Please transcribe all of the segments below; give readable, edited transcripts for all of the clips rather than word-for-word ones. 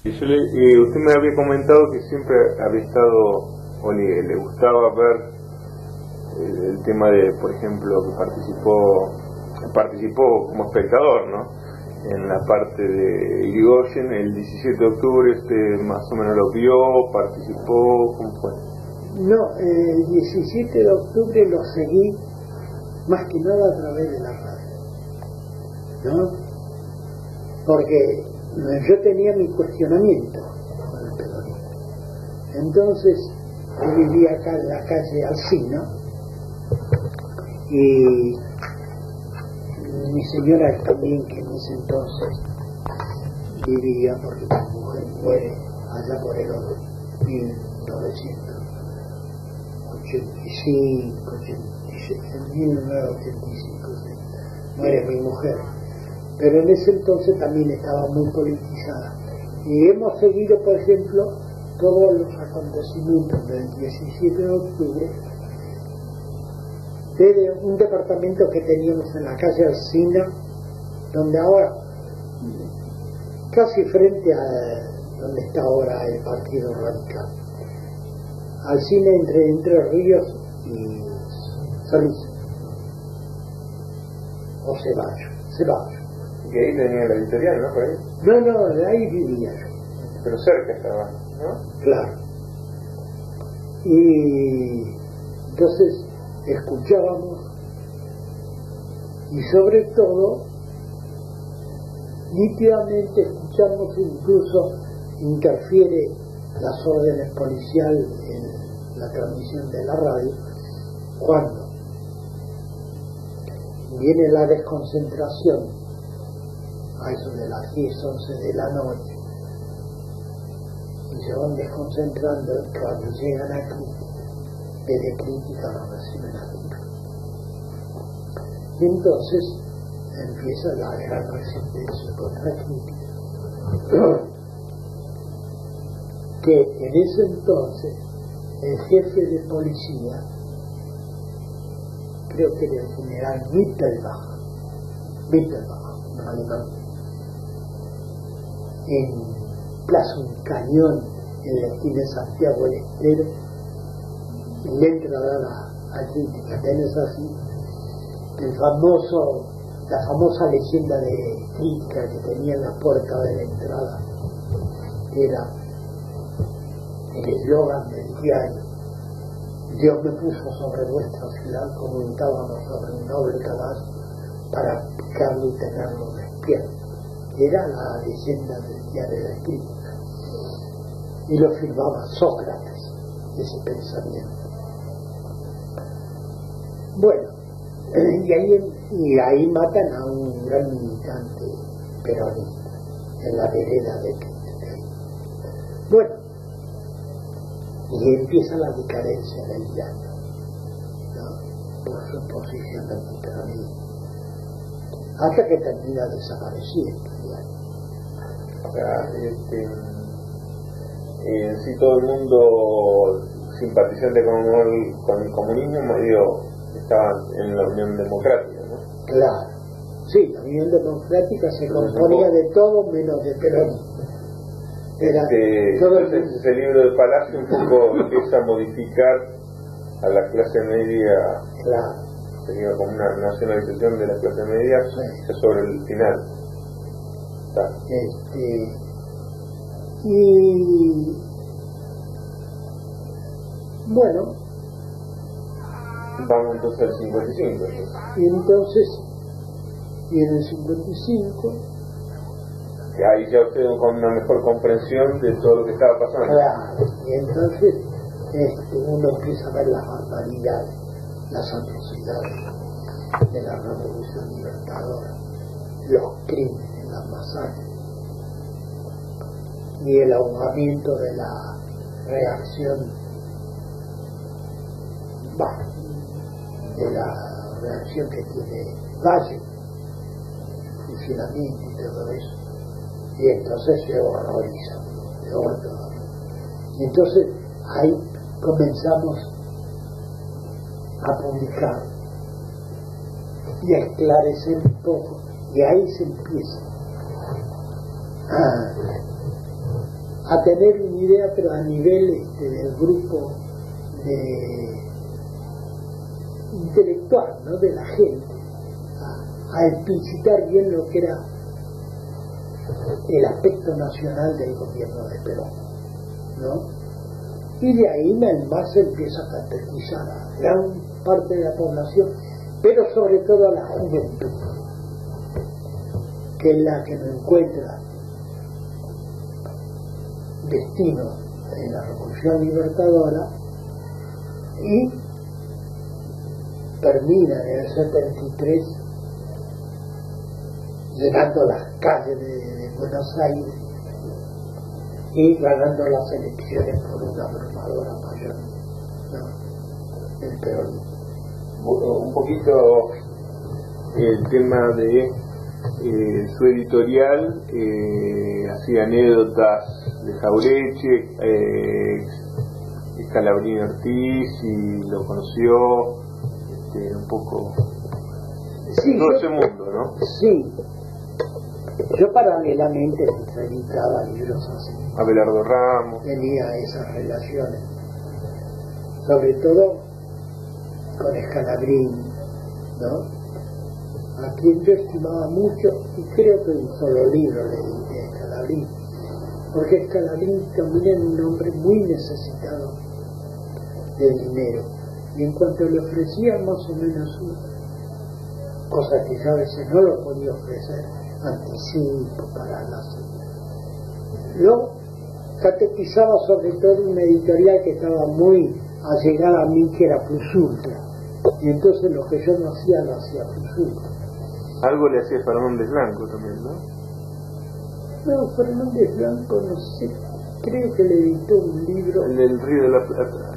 Usted me había comentado que siempre había estado, o le gustaba ver el tema de, por ejemplo, que participó como espectador, ¿no? En la parte de Irigoyen, el 17 de octubre, más o menos lo vio, participó, ¿cómo fue? No, el 17 de octubre lo seguí más que nada a través de la radio, ¿no? Porque yo tenía mi cuestionamiento con el peronismo. Entonces, yo vivía acá en la calle Alsina y mi señora también, que en ese entonces vivía, porque mi mujer muere allá por el 1985, 86, en 1985 muere mi mujer. Pero en ese entonces también estaba muy politizada. Y hemos seguido, por ejemplo, todos los acontecimientos del 17 de octubre desde un departamento que teníamos en la calle Alsina, donde ahora, casi frente a donde está ahora el Partido Radical. Alsina entre Ríos y Solís. O Ceballos. Y ahí tenía la editorial, ¿no? Por ahí. No, de ahí vivía yo. Pero cerca estaba, ¿no? Claro. Y entonces escuchábamos, y sobre todo nítidamente escuchamos, incluso interfiere las órdenes policiales en la transmisión de la radio, cuando viene la desconcentración a eso de las 10, 11 de la noche, y se van desconcentrando. Cuando llegan aquí, desde crítica no reciben ayuda. Y entonces empieza la gran resistencia contra crítica, que en ese entonces el jefe de policía, creo que era el general Mittelbach, un alemán, plaza un cañón en la esquina de Santiago del Estero, y le entra a crítica. Tenés así la famosa leyenda de crítica que tenía en la puerta de la entrada, que era el eslogan del diario: Dios me puso sobre vuestra ciudad como un tábano sobre un noble caballo para picarlo y tenerlo despierto. Era la leyenda del diario de la crítica, y lo firmaba Sócrates, ese pensamiento. Bueno, y ahí matan a un gran militante peronista en la vereda de Crítica. Bueno, y empieza la decadencia del diario, ¿no? Por su posición antiperonista, hasta que termina desapareciendo el diario. O sea, si todo el mundo simpatizante con el comunismo medio estaba en la Unión Democrática, ¿no? Claro, sí, la Unión Democrática se componía de todo menos de peronismo. Entonces ese libro de Palacio un poco empieza a modificar a la clase media. Claro. Sería como una nacionalización de la clase media, sí, sobre el final. Y bueno, vamos entonces al 55. Y entonces, y en el 55, ahí ya usted con una mejor comprensión de todo lo que estaba pasando. Claro, y entonces uno empieza a ver las barbaridades, las atrocidades de la Revolución Libertadora, los crímenes, las masacres y el ahogamiento de la reacción, que tiene Valle, funcionamiento y todo eso. Y entonces se horroriza, y entonces ahí comenzamos a publicar y a esclarecer un poco, y ahí se empieza a tener una idea, pero a nivel del grupo intelectual, ¿no? De la gente, a explicitar bien lo que era el aspecto nacional del gobierno de Perón, ¿no? Y de ahí Malmaza empieza a catequizar a gran parte de la población, pero sobre todo a la juventud, que es la que no encuentra destino en la Revolución Libertadora y termina en el 73 llenando las calles de Buenos Aires y ganando las elecciones por una abrumadora mayoría, ¿no? El peronismo. Un poquito el tema de su editorial, hacía anécdotas de Jaureche, Scalabrini Ortiz, y lo conoció un poco sí, todo ese mundo, ¿no? Sí, yo paralelamente editaba libros así. Abelardo Ramos. Tenía esas relaciones, sobre todo con Scalabrini, ¿no? A quien yo estimaba mucho, y creo que un solo libro le edité a Scalabrini, porque Scalabrini también era un hombre muy necesitado de dinero, y en cuanto le ofrecían más o menos cosas que yo a veces no lo podía ofrecer, anticipo para las... Yo catequizaba sobre todo una editorial que estaba muy allegada a mí, que era Plus Ultra, y entonces lo que yo no hacía lo hacía Plus Ultra. Algo le hacía Fernández Blanco también, ¿no? No, Fernández Blanco no sé, creo que le editó un libro. El del Río de la Plata,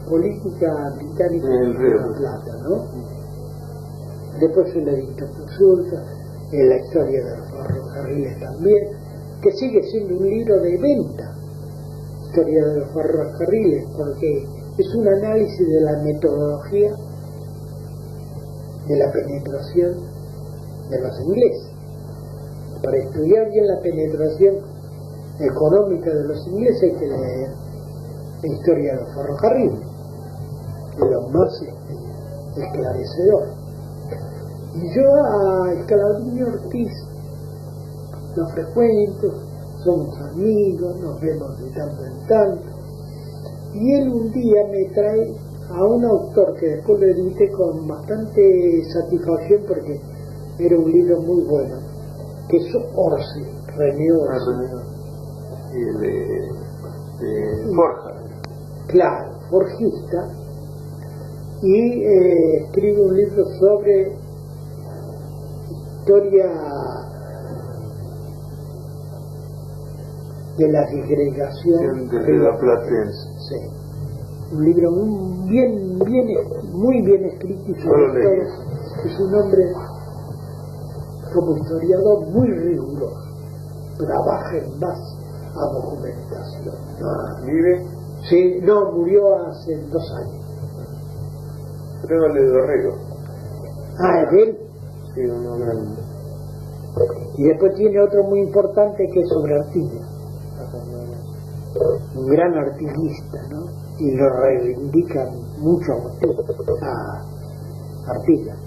Política británica del Río de la Plata, ¿no? Después se le editó Plus Ultra, en la historia de los ferrocarriles también, que sigue siendo un libro de venta, historia de los ferrocarriles, porque es un análisis de la metodología de la penetración de los ingleses. Para estudiar bien la penetración económica de los ingleses hay que leer la historia de los ferrocarriles, que es lo más esclarecedor. Y yo a Scalabrini Ortiz lo frecuento, somos amigos, nos vemos de tanto en tanto, y él un día me trae a un autor que después lo edité con bastante satisfacción porque era un libro muy bueno, que es Orsi, René Orsi. Y de Forja. Claro, forjista, y escribe un libro sobre historia de la disgregación rioplatense. Sí. Un libro muy bien escrito y sobre todo es un hombre como historiador muy riguroso, trabaja en base a documentación. ¿Vive? Sí, no, murió hace 2 años. Creo el de Dorrego. Ah, ¿es de él? Sí, uno grande. Y después tiene otro muy importante que es sobre Artigas, un gran artiguista, ¿no? Y lo reivindican mucho a Artigas.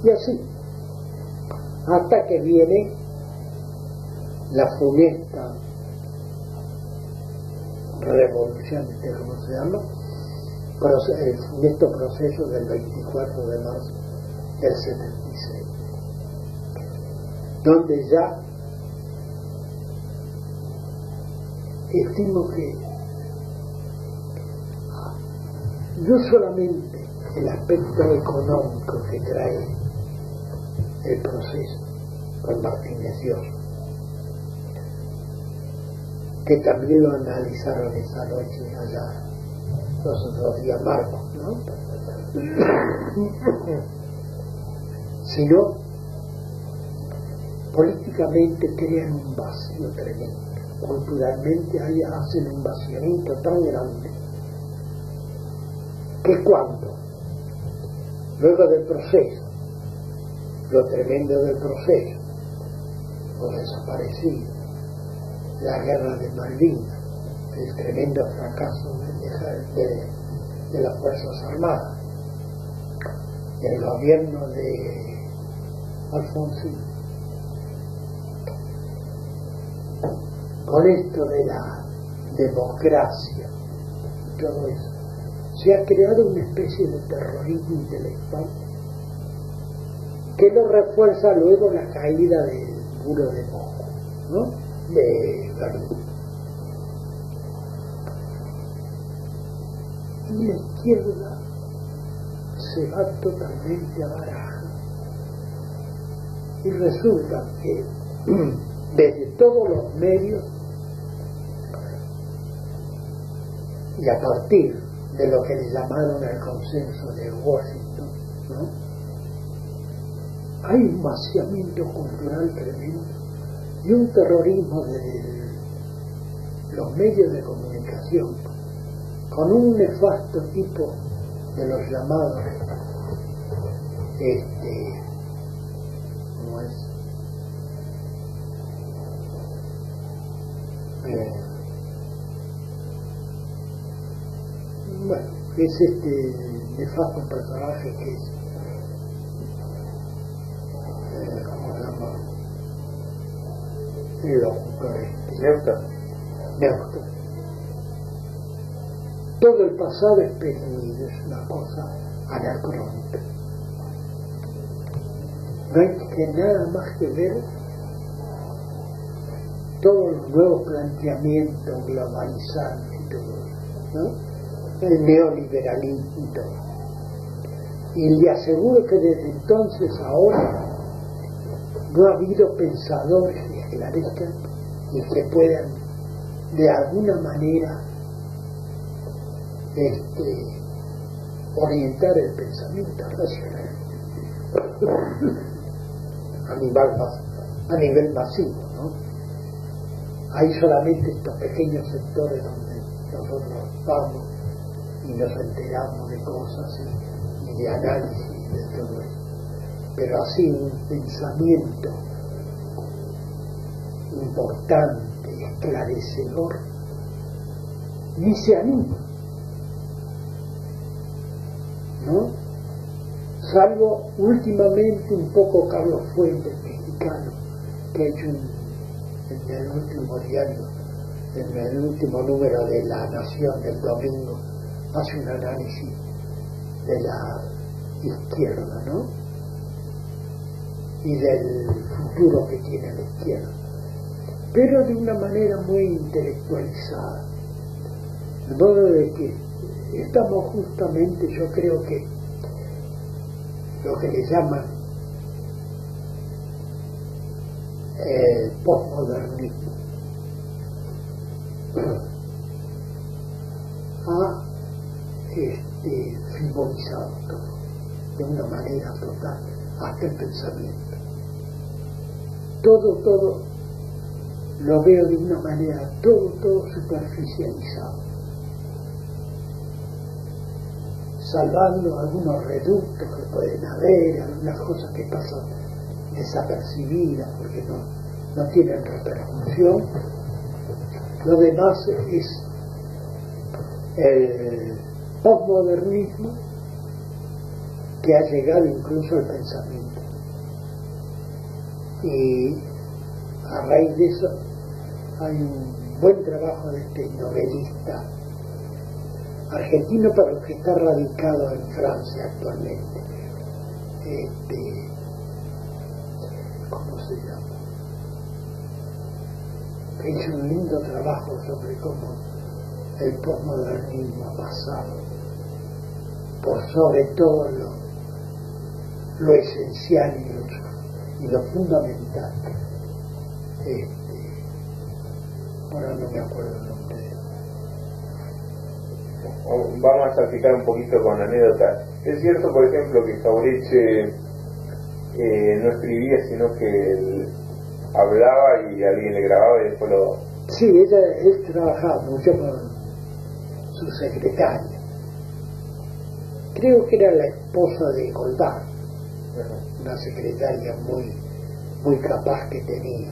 Y así, hasta que viene la funesta revolución, ¿cómo se llama? El funesto proceso del 24 de marzo del 76, donde ya estimo que no solamente el aspecto económico que trae el proceso con Martínez Llosa, que también lo analizaron esa noche allá los otros días Marcos, ¿no? Sino políticamente crean un vacío tremendo, culturalmente hacen un vaciamiento tan grande que cuando luego del proceso lo tremendo del proceso, los desaparecidos, la guerra de Malvinas, el tremendo fracaso de las Fuerzas Armadas, el gobierno de Alfonsín. Con esto de la democracia y todo eso, se ha creado una especie de terrorismo intelectual que lo refuerza luego la caída del muro de Moscú, ¿no? De Berlín. Y la izquierda se va totalmente a baraja. Y resulta que desde todos los medios y a partir de lo que le llamaron el consenso de Washington, ¿no?, hay un vaciamiento cultural tremendo y un terrorismo de los medios de comunicación con un nefasto tipo de los llamados ¿cómo es? Bueno, es nefasto personaje que es ¿cómo se llama? El locutor Neustadt. Todo el pasado es perdido, es una cosa anacrónica. No hay que nada más que ver todos los nuevos planteamientos globalizantes y todo eso, ¿no? El neoliberalismo y todo. Y le aseguro que desde entonces a ahora no ha habido pensadores que esclarezcan y que puedan de alguna manera orientar el pensamiento racional a nivel masivo, ¿no? Hay solamente estos pequeños sectores donde nosotros vamos y nos enteramos de cosas y de análisis de todo eso, pero así un pensamiento importante, esclarecedor, ni se anima, ¿no? Salvo últimamente un poco Carlos Fuentes, mexicano, que ha hecho en el último diario, en el último número de La Nación del domingo, hace un análisis de la izquierda, ¿no? Y del futuro que tiene la izquierda, pero de una manera muy intelectualizada, de modo de que estamos justamente, yo creo que lo que le llaman postmodernismo ha simbolizado todo de una manera total, hasta el pensamiento. Todo lo veo de una manera todo superficializado, salvando algunos reductos que pueden haber, algunas cosas que pasan desapercibidas porque no tienen repercusión. Lo demás es el postmodernismo que ha llegado incluso al pensamiento, y a raíz de eso hay un buen trabajo de este novelista argentino, pero que está radicado en Francia actualmente, ¿cómo se llama? Hizo un lindo trabajo sobre cómo el postmodernismo ha pasado por sobre todo lo esencial y lo fundamental. Ahora no me acuerdo el nombre de él. Vamos a explicar un poquito con anécdotas. Es cierto, por ejemplo, que Jauretche no escribía, sino que él hablaba y alguien le grababa y después lo... Sí, él trabajaba mucho con su secretaria. Creo que era la esposa de Goldar, una secretaria muy capaz que tenía.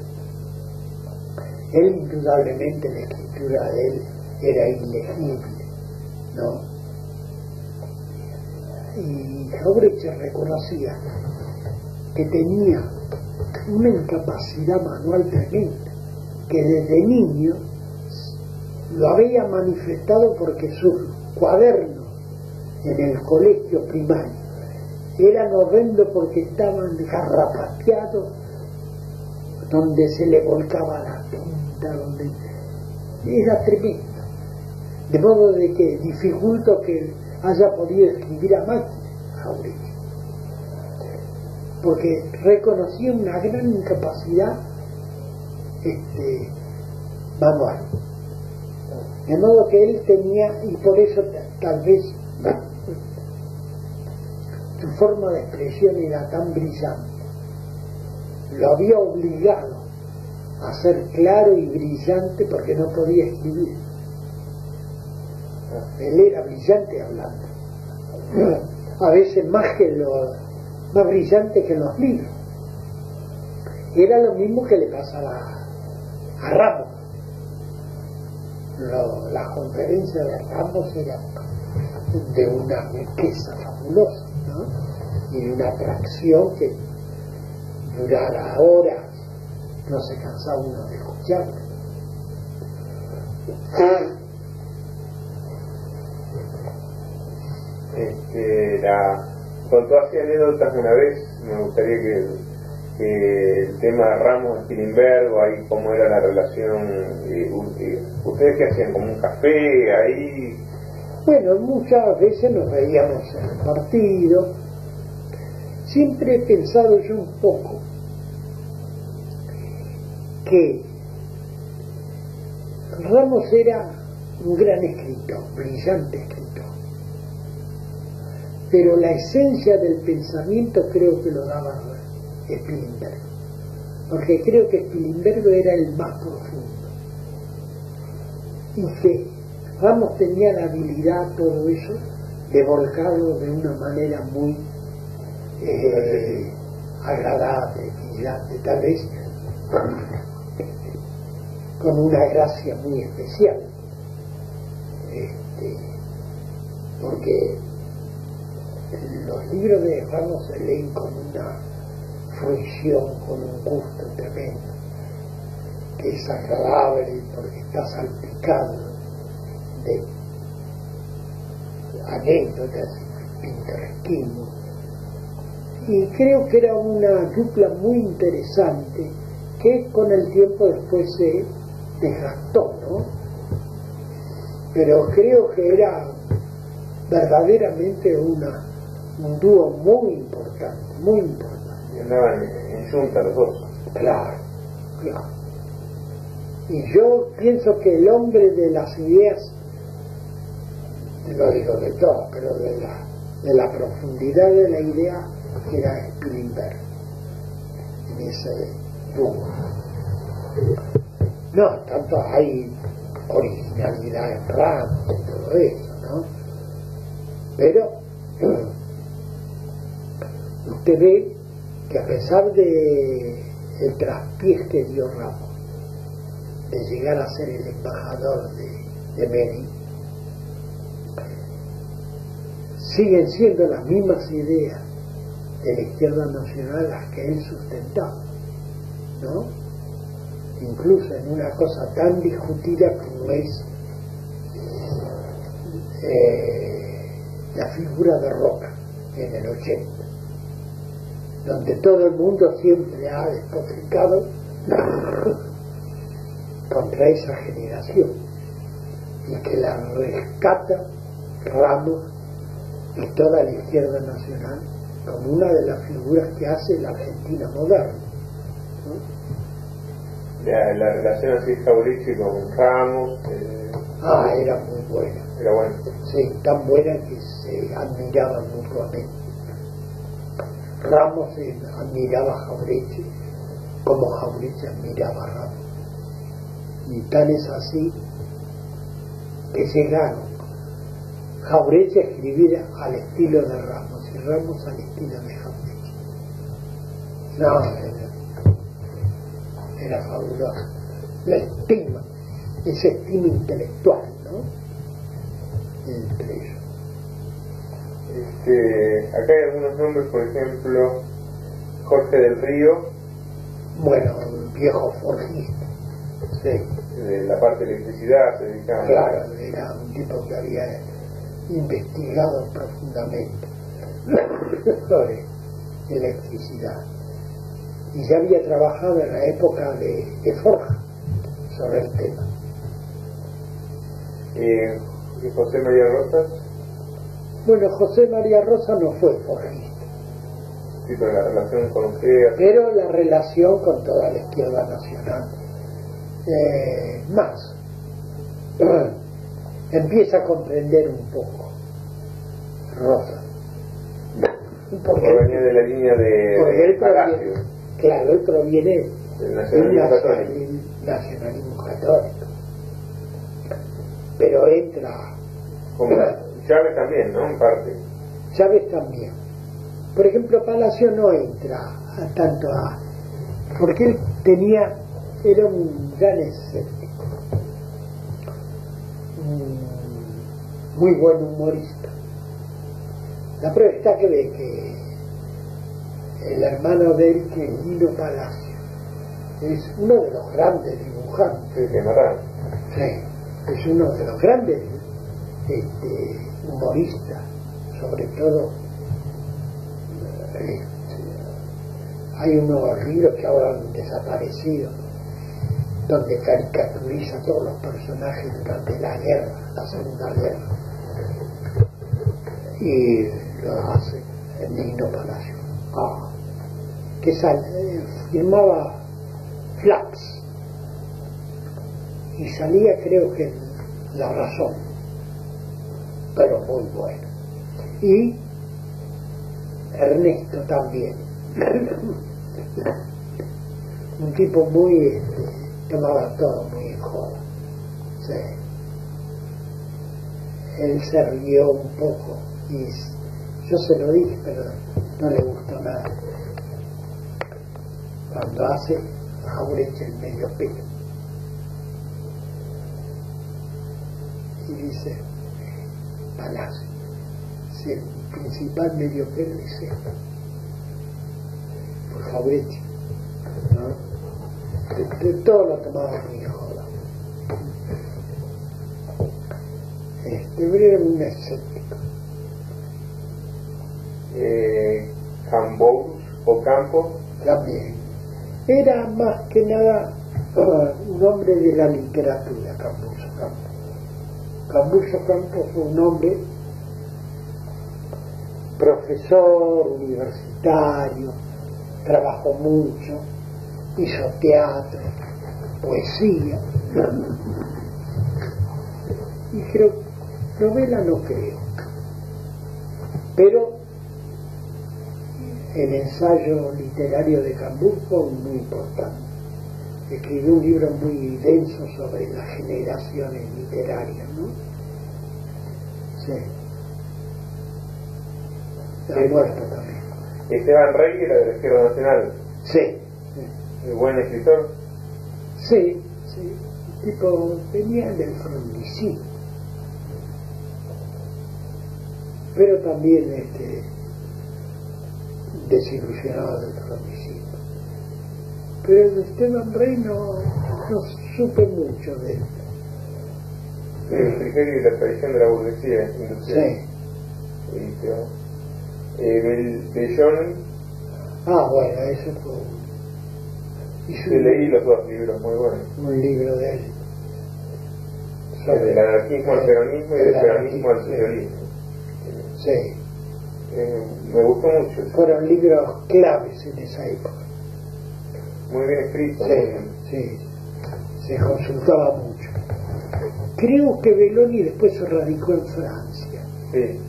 Él indudablemente, la escritura de él era ilegible, ¿no? Y Jauretche reconocía que tenía una incapacidad manual tremenda, que desde niño lo había manifestado porque sus cuadernos en el colegio primario eran horrendos porque estaban garrapateados, donde se le volcaba la tinta, donde era tremendo, de modo de que dificultó que haya podido escribir a máquina Jauretche, porque reconocía una gran incapacidad manual, de modo que él tenía, y por eso tal vez su forma de expresión era tan brillante, lo había obligado a ser claro y brillante porque no podía escribir. Él era brillante hablando, a veces más brillante que en los libros. Era lo mismo que le pasa a Ramos. La conferencia de Ramos era de una riqueza fabulosa, ¿no? Y de una atracción que durara horas, no se cansaba uno de escucharlo. Contó así anécdotas una vez. Me gustaría que el tema de Ramos Spilimbergo, ahí cómo era la relación, ustedes qué hacían, como un café ahí. Bueno, muchas veces nos veíamos en el partido. Siempre he pensado yo un poco que Ramos era un gran escritor, brillante escritor, pero la esencia del pensamiento creo que lo daba Spilimbergo, porque creo que Spilimbergo era el más profundo y que Ramos tenía la habilidad, todo eso, de volcarlo de una manera muy agradable, brillante, tal vez con una gracia muy especial, porque los libros de Ramos se leen con una fruición, con un gusto tremendo, que es agradable porque está salpicado de anécdotas pintoresquismo, y creo que era una dupla muy interesante que con el tiempo después se desgastó, ¿no? Pero creo que era verdaderamente un dúo muy importante, muy importante. Y andaban en junta los dos. Claro, claro. Y yo pienso que el hombre de las ideas, lo digo de todo, pero de la profundidad de la idea era Spilimbergo, en ese dúo. No, tanto hay originalidad en Ramos y todo eso, ¿no? Pero usted ve que a pesar de el traspiés que dio Ramos de llegar a ser el embajador de Menem, siguen siendo las mismas ideas de la izquierda nacional las que él sustentaba, ¿no? Incluso en una cosa tan discutida como es la figura de Roca en el 80, donde todo el mundo siempre ha despotricado contra esa generación y que la rescata Ramos y toda la izquierda nacional como una de las figuras que hace la Argentina moderna, ¿no? La relación así Jauretche con Ramos era muy buena. Era buena. Sí, tan buena que se admiraban mutuamente. Ramos admiraba a Jauretche como Jauretche admiraba a Ramos. Y tal es así que llegaron Jauretche a escribir al estilo de Ramos y Ramos al estilo de Jauretche. No, era fabuloso. La estima, esa estima intelectual, ¿no? Entre ellos. Acá hay algunos nombres, por ejemplo, Jorge del Río. Bueno, un viejo forjista, sí. De la parte de electricidad se dedicaba. Claro, era un tipo que había investigado profundamente sobre electricidad. Y ya había trabajado en la época de Forja sobre el tema. ¿Y José María Rosas? Bueno, José María Rosa no fue forjista. Sí, pero la relación con usted... Pero la relación con toda la izquierda nacional. Más. Empieza a comprender un poco Rosa. Porque venía de la línea de Palacio. Claro, él proviene del nacionalismo nacionalismo católico. Pero entra... Como Chávez también, ¿no? En parte. Chávez también. Por ejemplo, Palacio no entra tanto a... Porque él era un gran escéptico. Muy buen humorista. La prueba está que ve que el hermano de él, que es Nino Palacio, es uno de los grandes dibujantes. Sí, que mataron. Sí, es uno de los grandes humoristas, sobre todo. Hay unos libros que ahora han desaparecido, donde caricaturiza a todos los personajes durante la guerra, la Segunda Guerra, y lo hace el Nino Palacio, que firmaba Flax y salía, creo que en La Razón, pero muy bueno. Y Ernesto también, un tipo muy tomaba todo muy en joda. Sí. Él se rió un poco y yo se lo dije, pero no le gustó nada cuando hace Jauretche el medio pelo y dice: Palacio, si el principal medio pelo es esto, por Jauretche, ¿no? De todo lo tomaba muy joda. Era un escéptico. Cambous o Campo También era más que nada un hombre de la literatura. Cambuso Campo fue un hombre profesor universitario, trabajó mucho, hizo teatro, poesía, y creo, novela no creo, pero el ensayo literario de Cambur fue muy importante. Escribió un libro muy denso sobre las generaciones literarias, ¿no? Sí. La muerte también. Esteban Rey era de la Izquierda Nacional. Sí. Buen escritor. Sí, sí. El tipo venía del frondicismo, pero también desilusionado del frondicismo. Pero de Esteban Rey no supe mucho de él. El criterio y la tradición de la burguesía industrial. Sí. Bellón. Bueno, eso fue leí los dos libros, muy buenos. un libro de él. Del anarquismo al peronismo y del peronismo al socialismo. Sí. Me gustó mucho. Fueron libros claves en esa época. Muy bien escrito. Sí. Se consultaba mucho. Creo que Belloni después se radicó en Francia. Sí.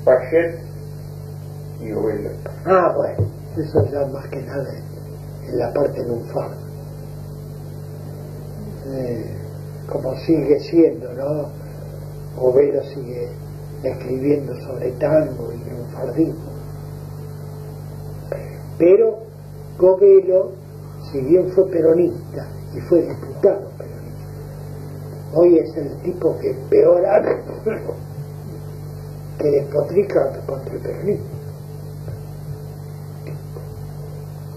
Pachet y Ovela. Bueno, eso ya más que nada en la parte lunfarda. Como sigue siendo, ¿no? Ovela sigue escribiendo sobre tango y lunfardismo. Pero Govelo, si bien fue peronista y fue diputado peronista, hoy es el tipo que peor hace, que despotrica contra el peronismo.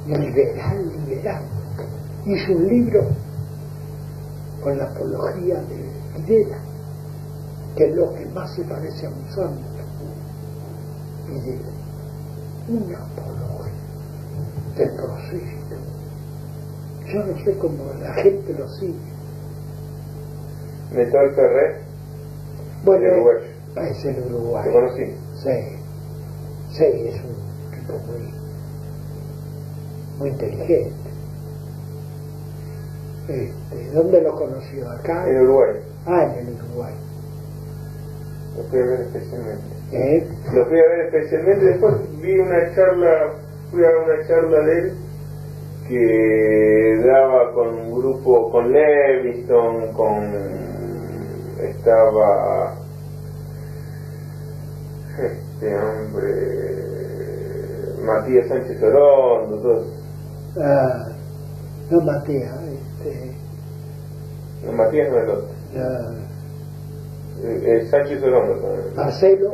Liberal. Hizo un libro con la apología de Videla, que es lo que más se parece a un santo. Videla, una apología del proceso. Yo no sé cómo la gente lo sigue. Néstor Ferrer, Bueno, Uruguay. es el Uruguay. ¿Lo conocí? Sí, es un tipo muy inteligente. ¿Dónde lo conoció? ¿Acá? En Uruguay. En el Uruguay. Lo fui a ver especialmente. ¿Eh? Lo fui a ver especialmente, después fui a una charla de él que daba con un grupo, con Leviston, estaba este hombre, Matías Sánchez Orondo, todos. No Matías, No, Matías no es el otro. Sánchez Orondo también. Marcelo.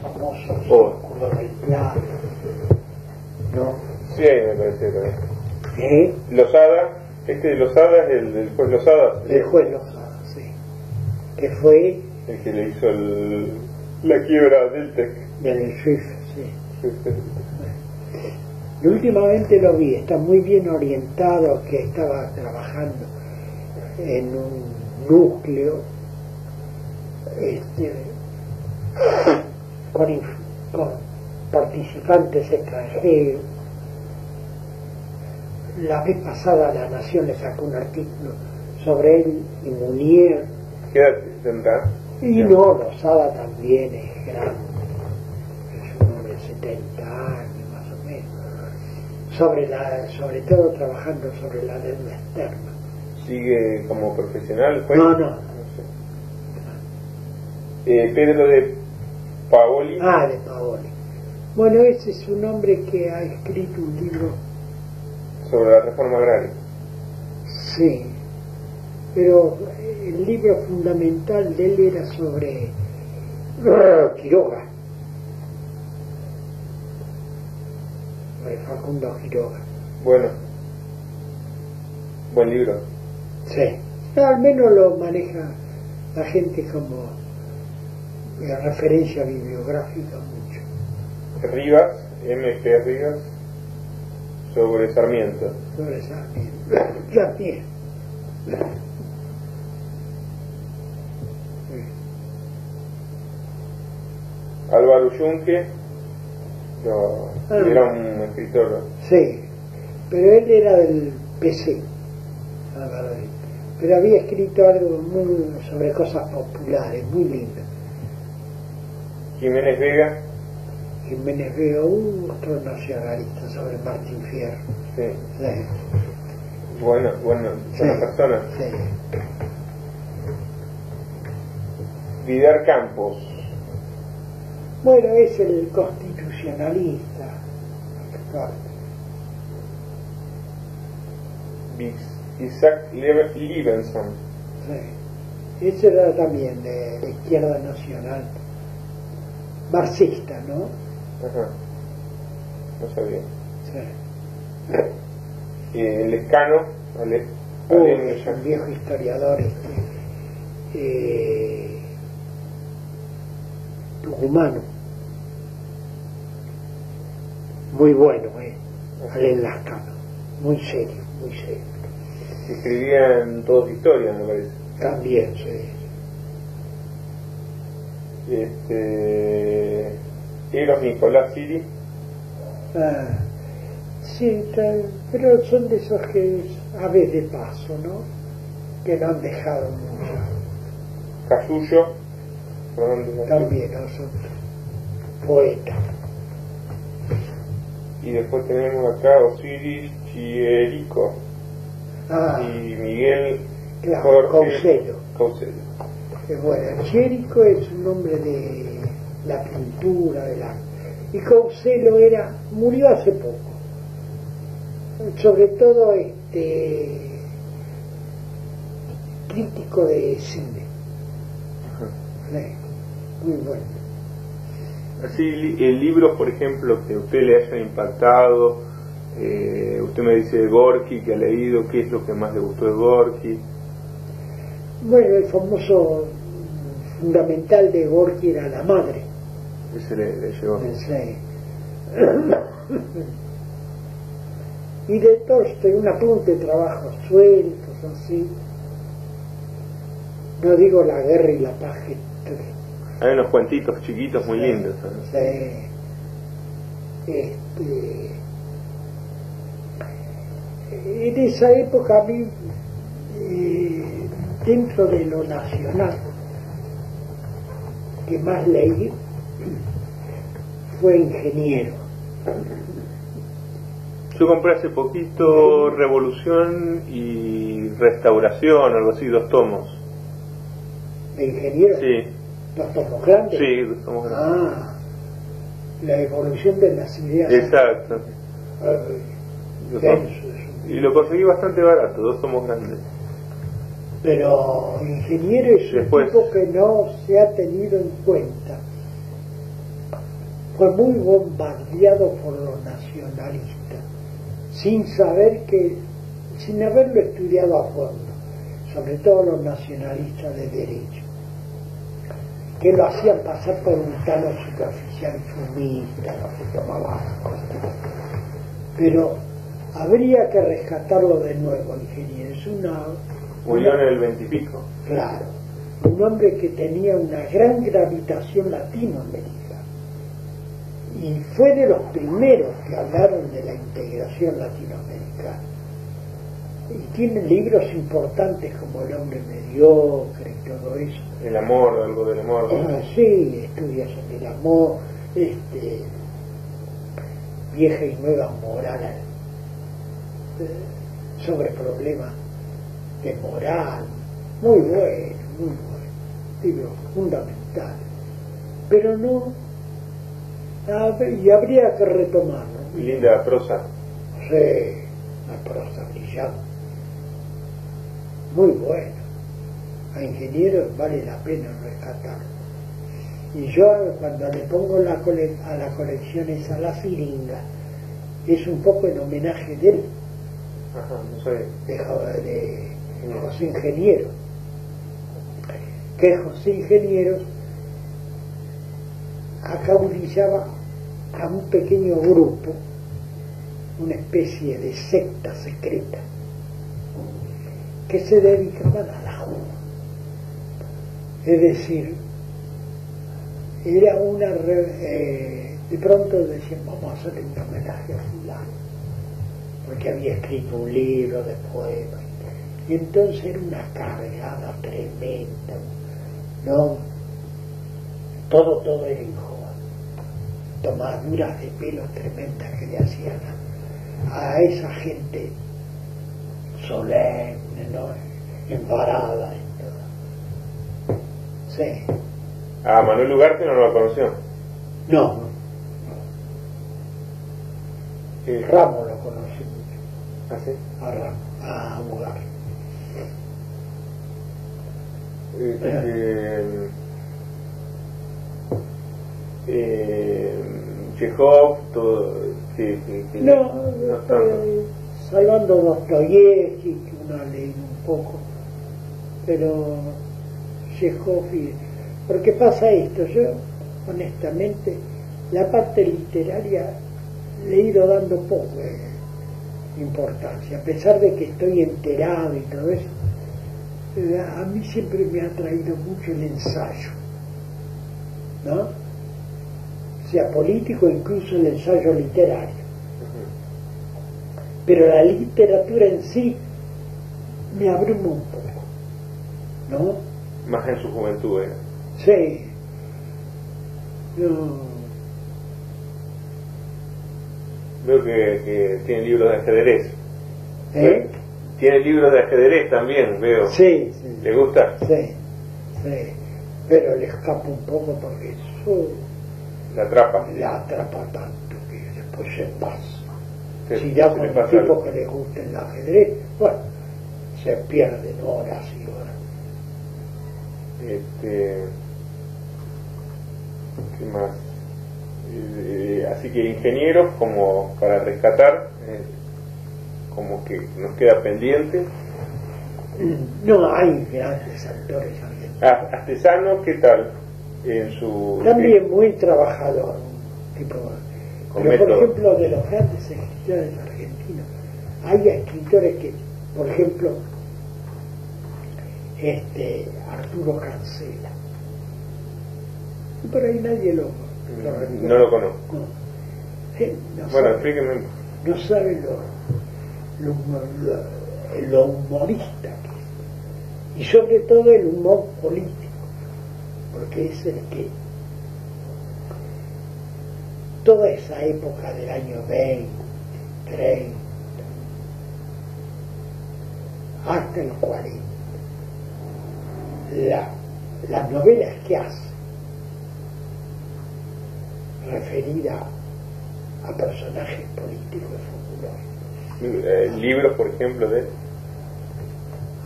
Famoso Círculo del Plata, ¿no? Sí, me parece también. ¿Eh? Lozada, de Lozada es el juez Lozada. El juez Lozada, sí. Que fue El que le hizo la quiebra del TEC. del SWIFT, sí. Y últimamente lo vi, está muy bien orientado, que estaba trabajando en un núcleo con participantes extranjeros. La vez pasada La Nación le sacó un artículo sobre él y Munier. ¿Qué edad tendrá? Y no, Lozada también es grande, es un hombre de 70 años más o menos, sobre todo trabajando sobre la deuda externa. ¿Sigue como profesional? No. sé. Pedro de Paoli. De Paoli. Bueno, ese es un hombre que ha escrito un libro. Sobre la reforma agraria. Sí, pero el libro fundamental de él era sobre Quiroga, sobre Facundo Quiroga. Bueno, buen libro. Sí, al menos lo maneja la gente como referencia bibliográfica mucho. Rivas, M.G. Rivas, sobre Sarmiento. Sobre Sarmiento. Álvaro Yunque, era un escritor. Sí, pero él era del PC, pero había escrito algo muy sobre cosas populares, muy lindo. Jiménez Vega. Jiménez Vega, otro nacionalista, sobre Martín Fierro. Sí. Sí. Buena persona. Sí. Vidar Campos. Bueno, es el constitucionalista. Isaac Levenson. Sí. Ese era también de izquierda nacional, marxista, ¿no? Ajá. No sabía. Sí. El Escano, Es un viejo historiador tucumano, muy bueno, Alén Lascano, muy serio. Escribían todos historias, me parece. También, sí. Eros Nicolás Siri. Sí, pero son de esos que aves de paso, ¿no? Que no han dejado mucho. Casullo. También, ¿no? Son poetas. Y después tenemos acá Osiris Chierico y Miguel claro, Jorge Caucedo. Bueno, Chérico es un hombre de la pintura, del arte. Y Couselo murió hace poco. Sobre todo crítico de cine. Muy bueno. Así, libros, por ejemplo, que a usted le hayan impactado, usted me dice de Gorky, que ha leído, ¿qué es lo que más le gustó de Gorky? Bueno, el famoso fundamental de Gorky era La madre. Ese le llegó. Sí. Y de Tolstoy, un apunte, trabajos sueltos, así. No digo La guerra y la paz. Hay unos cuentitos chiquitos muy lindos. Sí. En esa época a mí, dentro de lo nacional, que más leí fue Ingeniero. Yo compré hace poquito Revolución y Restauración, algo así, 2 tomos. ¿De Ingeniero? Sí. 2 tomos grandes. Sí, 2 tomos grandes. La evolución de las ideas. Exacto. Y lo conseguí bastante barato, 2 tomos grandes. Pero Ingeniero es un tipo que no se ha tenido en cuenta. Fue muy bombardeado por los nacionalistas, sin haberlo estudiado a fondo, sobre todo los nacionalistas de derecha, que lo hacían pasar por un tano superficial y fumista, no se tomaba las cosas. Pero habría que rescatarlo de nuevo, Ingeniero. Murió en el 20 y pico. Claro, un hombre que tenía una gran gravitación latinoamericana. Y fue de los primeros que hablaron de la integración latinoamericana. Y tiene libros importantes como El hombre mediocre y todo eso. El amor, algo del amor. Sí, estudia sobre el amor, vieja y nueva moral, sobre problemas de moral. Muy bueno, libro fundamental. Pero no, y habría que retomarlo. Y linda prosa. Sí, una prosa brillante. Muy bueno. A Ingeniero vale la pena rescatarlo. Y yo cuando le pongo a la colección esa La Firinga, es un poco en homenaje de él. Ajá, no sé. De José Ingeniero. Que José Ingeniero acaudillaba a un pequeño grupo, una especie de secta secreta, que se dedicaban a la jugada. Es decir, era de pronto decían, vamos a hacerle un homenaje a fulano, porque había escrito un libro de poemas, y entonces era una cargada tremenda, ¿no? Todo era injusto. Tomaduras de pelo tremendas que le hacían a esa gente solemne, ¿no? Embarada y todo. Sí. Ah, Manuel Ugarte no lo conoció. No. Ramos lo conocí mucho. ¿Ah, sí? A Ramos, a Ugarte. Chekhov, todo. No, salvando Dostoyevsky, que uno ha leído un poco, pero Chekhov, porque pasa esto, yo honestamente la parte literaria le he ido dando poco importancia, a pesar de que estoy enterado y todo eso. A mí siempre me ha atraído mucho el ensayo, ¿no? Sea político, incluso el ensayo literario. Pero la literatura en sí me abruma un poco, ¿no? Más en su juventud, ¿eh? Sí. No. Veo que tiene libros de ajedrez. ¿Eh? Tiene libros de ajedrez también, veo. Sí, sí. ¿Le gusta? Sí, sí. pero le escapa un poco porque eso la atrapa. la atrapa tanto que después se pasa. Si Se ya le con pasa tipos algo. que les gusta el ajedrez, bueno, se pierden horas y horas. ¿Qué más? Así que ingenieros como para rescatar, como que nos queda pendiente. No hay grandes actores argentinos. Astesano, ¿qué tal? En su También muy trabajador, tipo. Con Pero por método. ejemplo, de los grandes escritores argentinos, hay escritores que, por ejemplo, Arturo Cancela. Y por ahí nadie lo no lo conozco. No. No Bueno, sabe, explíqueme. no sabe lo humorista que es. Y sobre todo el humor político, porque es el que toda esa época del año 20, 30, hasta el 40, las novelas que hace referida a personajes políticos es fabuloso. Libros, por ejemplo, de...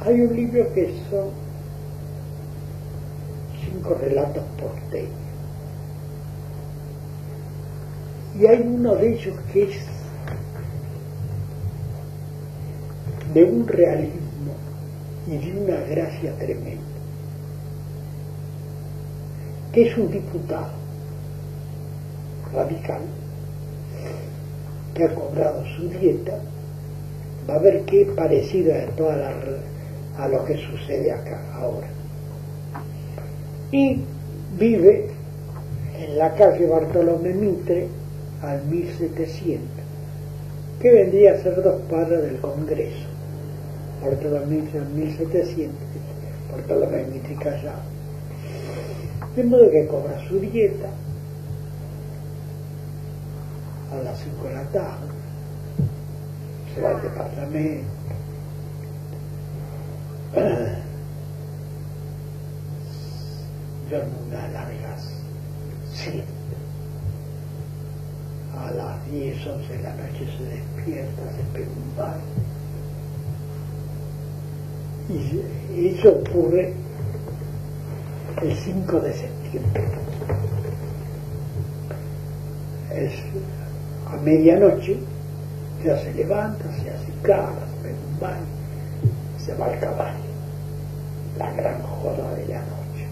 Hay un libro que son 5 relatos porteños. Y hay uno de ellos que es de un realismo y de una gracia tremenda, que es un diputado radical que ha cobrado su dieta, va a ver qué parecida a lo que sucede acá ahora, y vive en la calle Bartolomé Mitre al 1700, que vendría a ser 2 cuadras del Congreso. Bartolomé Mitre al 1700, Bartolomé Mitre Callao. De modo que cobra su dieta a las 5 de la tarde, se va al departamento, duerme unas largas siestas. A las 10, 11 de la noche se despierta, se pega un baño. Y eso ocurre el 5 de septiembre. Es a medianoche, ya se levanta, se hace cara, se pega un baño, se va al caballo, la gran joda de la noche,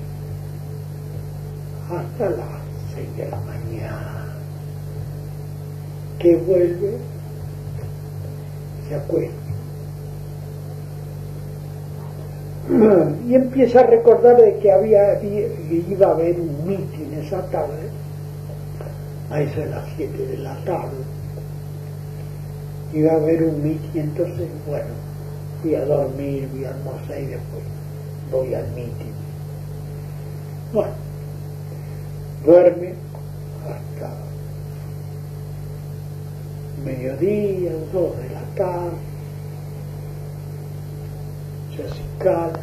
hasta las 6 de la mañana, que vuelve, se acuesta y empieza a recordar de que iba a haber un mitin esa tarde, a eso de las 7 de la tarde, iba a haber un mitin. Entonces, bueno, voy a dormir, voy a almorzar y después voy al mitin. Bueno, duerme hasta mediodía, 2 de la tarde, se acicala,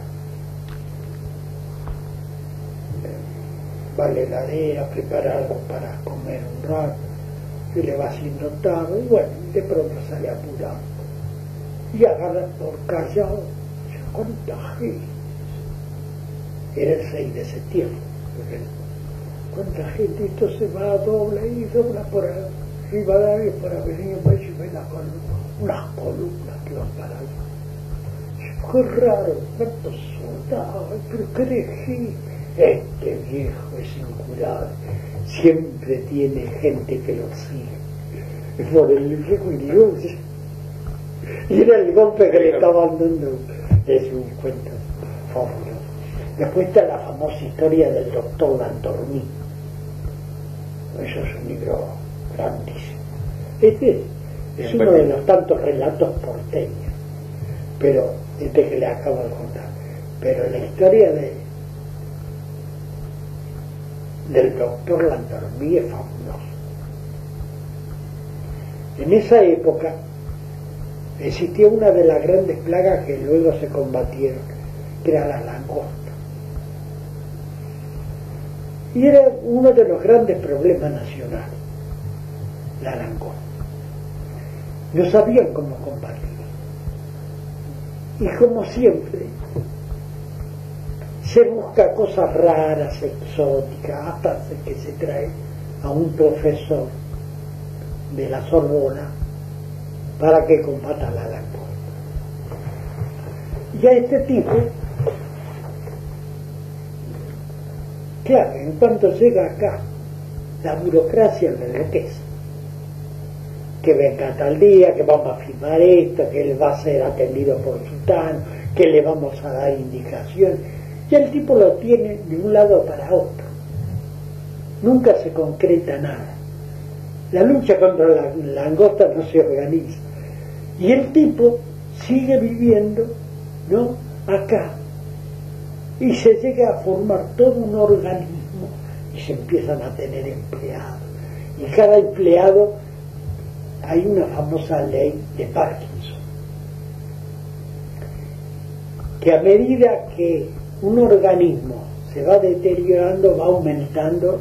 va a la heladera a preparar algo para comer un rato, se le va haciendo tarde, y bueno, de pronto sale apurado y agarra por Callao, ¿cuánta gente? Era el 6 de septiembre, ¿cuánta gente? Entonces va a dobla y dobla por Rivadavia, por Avenida Mayo, y ve unas columnas que van para allá. Qué raro, tantos soldados, pero qué regime. Este viejo es incurable, siempre tiene gente que lo sigue por el río, y era el golpe que le estaban dando. Es un cuento fabuloso. Después está la famosa historia del doctor Landormí. Eso es un libro grandísimo. Este es uno de los tantos relatos porteños, pero este que le acabo de contar. Pero la historia del doctor Landormí es fabulosa. En esa época existía una de las grandes plagas que luego se combatieron, que era la langosta. Y era uno de los grandes problemas nacionales, la langosta. No sabían cómo combatirla. Y como siempre, se busca cosas raras, exóticas, hasta que se trae a un profesor de la Sorbona para que combata la langosta. Y a este tipo, claro, en cuanto llega acá, la burocracia lo enloquece. Que venga tal día, que vamos a firmar esto, que él va a ser atendido por sultán, que le vamos a dar indicaciones. Y el tipo lo tiene de un lado para otro. Nunca se concreta nada. La lucha contra la langosta no se organiza. Y el tipo sigue viviendo, ¿no?, acá. Y se llega a formar todo un organismo y se empiezan a tener empleados. Y cada empleado, hay una famosa ley de Parkinson, que a medida que un organismo se va deteriorando, va aumentando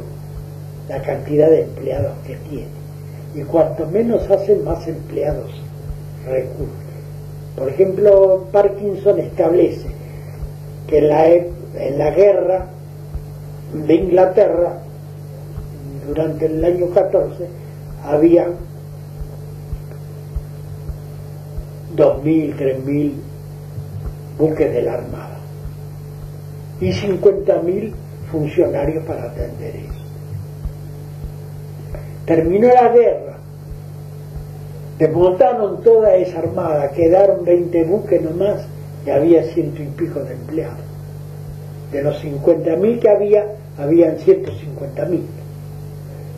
la cantidad de empleados que tiene. Y cuanto menos hacen, más empleados recurren. Por ejemplo, Parkinson establece que en la guerra de Inglaterra, durante el año 14, había 2.000, 3.000 buques de la Armada y 50.000 funcionarios para atender eso. Terminó la guerra, desmontaron toda esa armada, quedaron 20 buques nomás y había 100 y pico de empleados. De los 50.000 que habían 150.000.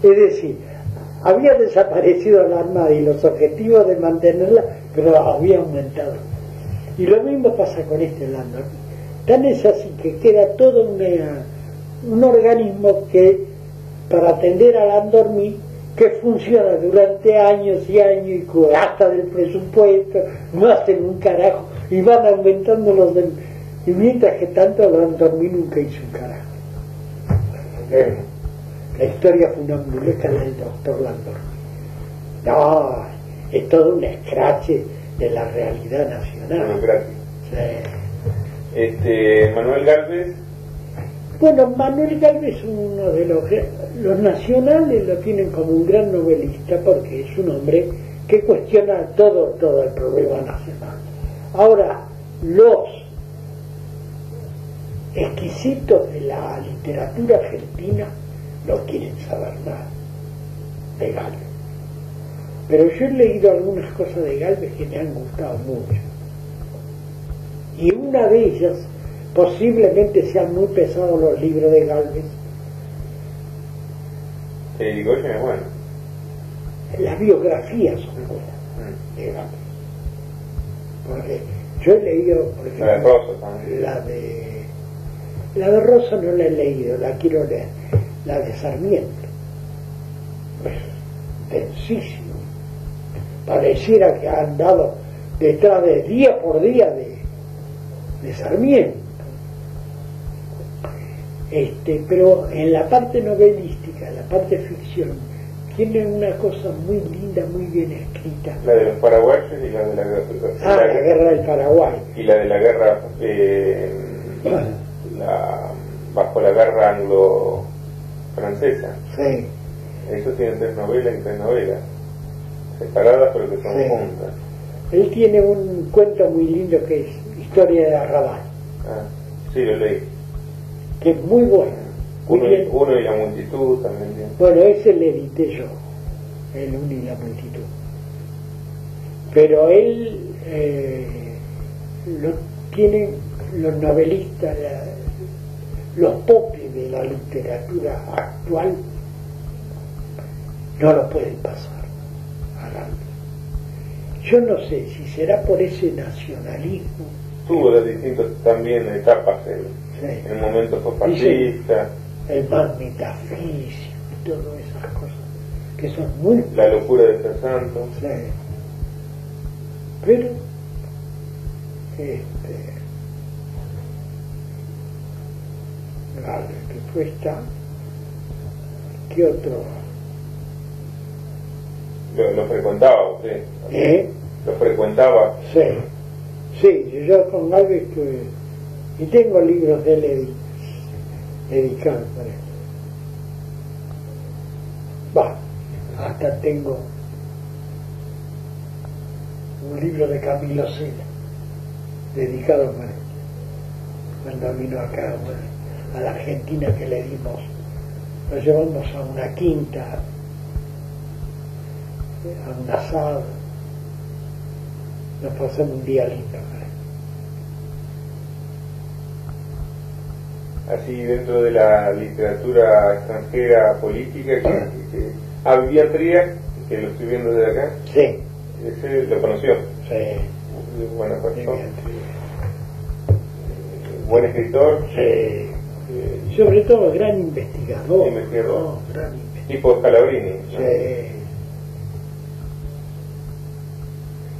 Es decir, había desaparecido la armada y los objetivos de mantenerla, pero había aumentado. Y lo mismo pasa con este Landor. Tan es así que queda todo un organismo que, para atender al Landormí, que funciona durante años y años y gasta del presupuesto, no hacen un carajo y van aumentando los del... Y mientras que tanto el Landormí nunca hizo un carajo. La historia funambulesca del doctor Landormí. No, es todo un escrache de la realidad nacional. Sí. Manuel Gálvez. Bueno, Manuel Gálvez es uno de los nacionales lo tienen como un gran novelista porque es un hombre que cuestiona todo el problema nacional. Ahora, los exquisitos de la literatura argentina no quieren saber nada de Gálvez. Pero yo he leído algunas cosas de Gálvez que me han gustado mucho. Y una de ellas, posiblemente sean muy pesados los libros de Gálvez. Irigoyen es bueno. Las biografías son buenas de Gálvez. Porque yo he leído, por ejemplo, la de Rosa también. La de Rosa no la he leído, la quiero leer. La de Sarmiento. Pues, densísimo. Pareciera que ha andado detrás de día por día de Sarmiento. Pero en la parte novelística, en la parte ficción, tiene una cosa muy linda, muy bien escrita. La de los paraguayos y la de la guerra. La guerra del Paraguay. Y la de la guerra, bajo la guerra anglo-francesa. Sí. Eso tiene 3 novelas y 3 novelas. Separadas pero que son juntas. Él tiene un cuento muy lindo que es Historia de Arrabal. Sí, lo leí. Que es muy bueno. Uno y la multitud también tiene. Bueno, ese le edité yo, el Uno y la multitud. Pero él lo tienen los novelistas, los popes de la literatura actual, no lo pueden pasar a Gálvez. Yo no sé si será por ese nacionalismo. Tuvo las distintas también etapas. Sí. En un momento fue fascista. El más metafísico y todas esas cosas que son muy... La locura de ser santo. Sí. Pero Gálvez, que fue ¿qué otro? ¿Lo frecuentaba usted? ¿Lo frecuentaba? Sí, sí, yo con Galvez estuve, y tengo libros de él dedicados para él. Va, hasta tengo un libro de Camilo Sena dedicado para él, cuando vino acá, bueno, a la Argentina, que le dimos, lo llevamos a una quinta, a un asado, nos pasamos un día lindo para él. Así, dentro de la literatura extranjera política, había Trías, que lo estoy viendo desde acá. Sí. ¿Ese lo conoció? Sí. Buena persona. Buen escritor. Sí. Sobre todo gran investigador. Investigador. Gran investigador. Tipo Scalabrini, ¿no? Sí.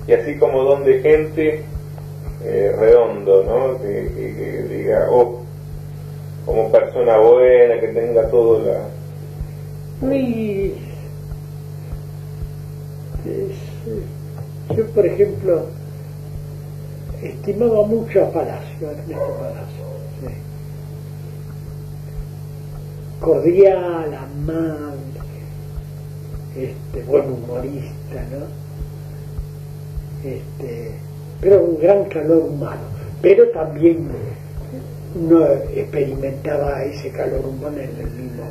Y así como don de gente, redondo, ¿no? Que diga, como persona buena, que tenga todo Muy... yo, por ejemplo, estimaba mucho a Palacio, a Ernesto Palacio. Sí. Cordial, amable, buen humorista, ¿no? Pero un gran calor humano, pero también no experimentaba ese calor humano en el mismo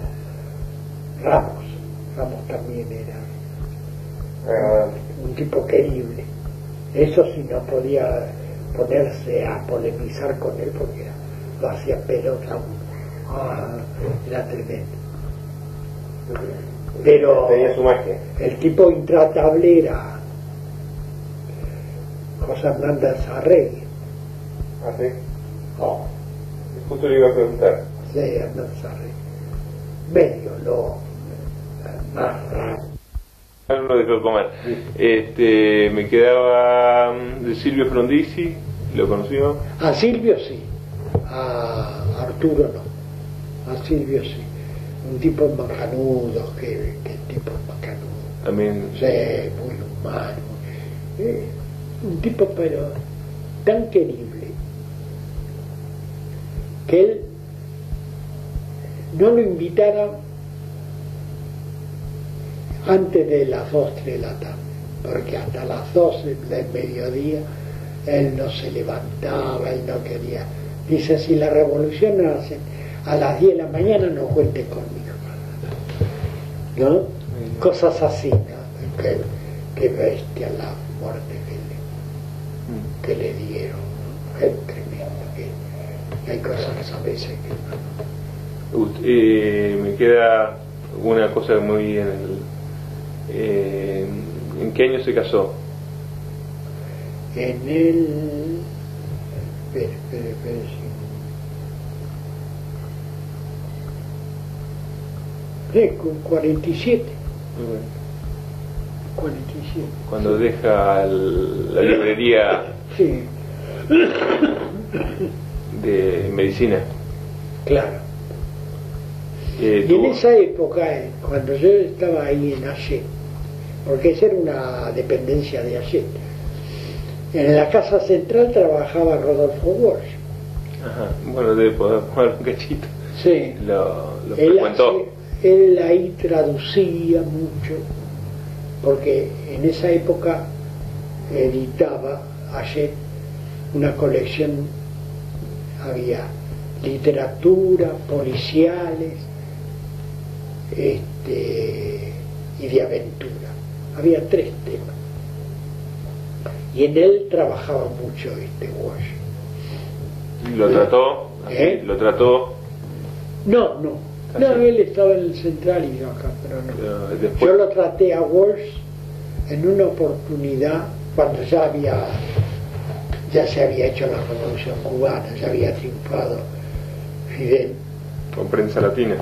Ramos también era un tipo querible, eso sí, no podía ponerse a polemizar con él porque lo hacía pelota era tremendo, pero tenía su magia. el tipo intratable era José Hernández Arregui. ¿Ah, sí? Justo le iba a preguntar. Sí, Hernández Arregui. Medio más raro. No lo dejó comer. Me quedaba de Silvio Frondizi, ¿lo conoció? A Silvio sí, a Arturo no, a Silvio sí. Un tipo macanudo, que tipo macanudo. También. Sí, muy humano. Un tipo pero tan querible que él no lo invitara antes de las 2, 3 de la tarde, porque hasta las 12 del mediodía él no se levantaba, él no quería. Dice, si la revolución la hacen a las 10 de la mañana, no cuente conmigo, ¿no? Cosas así, ¿no? Que bestia la muerte que le dieron, ¿no? Es tremendo, que hay cosas a veces que me queda una cosa muy ¿en qué año se casó? En el... Espera, con 47. 47. Cuando deja la librería sí. de medicina. Claro. Y en esa época, cuando yo estaba ahí en Ayet, porque esa era una dependencia de Ayet, en la casa central trabajaba Rodolfo Walsh. Ajá. Bueno, debe poder jugar un cachito. Sí. Lo frecuentó. Él ahí traducía mucho, porque en esa época editaba Ayet una colección, había literatura, policiales, y de aventura. Había 3 temas. Y en él trabajaba mucho Walsh. ¿Lo trató? ¿Lo trató? No, él estaba en el central y yo acá, pero no. Después... Yo lo traté a Walsh en una oportunidad cuando ya se había hecho la revolución cubana, ya había triunfado Fidel. Con Prensa Latina.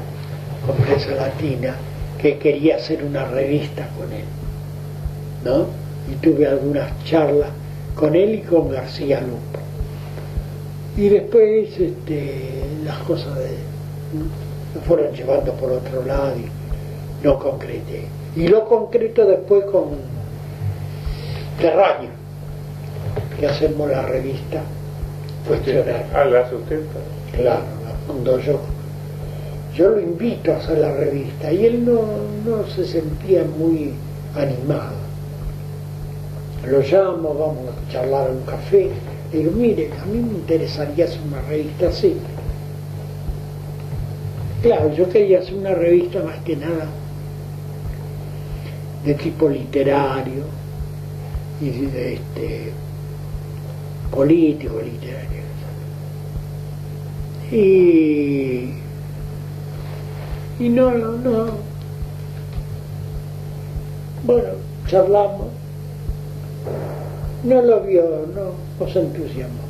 Con Prensa Latina, que quería hacer una revista con él, ¿no? Y tuve algunas charlas con él y con García Lupo. Y después las cosas me fueron llevando por otro lado no concreté. Y lo concreto después con Terraño, que hacemos la revista Cuestionario. Ah, ¿la hace usted? Claro, la fundó yo. Yo lo invito a hacer la revista y él no se sentía muy animado. Lo llamo, vamos a charlar a un café. Le digo, mire, a mí me interesaría hacer una revista así. Claro, yo quería hacer una revista más que nada de tipo literario y de político, literario. Y no. Bueno, charlamos. No lo vio, no se entusiasmó.